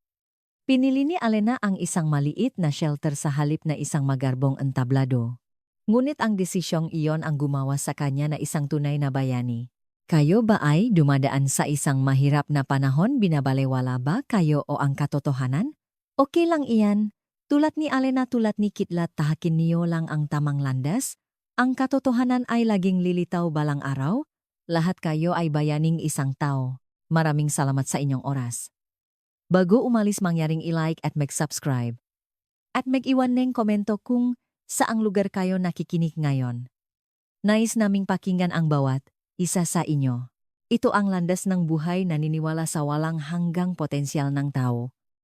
Pinili ni Alena ang isang maliit na shelter sa halip na isang magarbong entablado. Ngunit ang desisyong iyon ang gumawa sa kanya na isang tunay na bayani. Kayo ba ay dumadaan sa isang mahirap na panahon? Binabalewala ba kayo o ang katotohanan? Okay lang iyan. Tulad ni Alena, tulad ni Kidlat, tahakin niyo lang ang tamang landas. Ang katotohanan ay laging lilitaw balang araw. Lahat kayo ay bayaning isang tao. Maraming salamat sa inyong oras. Bago umalis, mangyaring i-like at mag-subscribe. At mag-iwan ng komento kung saang lugar kayo nakikinig ngayon. Nais naming pakinggan ang bawat isa sa inyo. Ito ang landas ng buhay, naniniwala sa walang hanggang potensyal ng tao.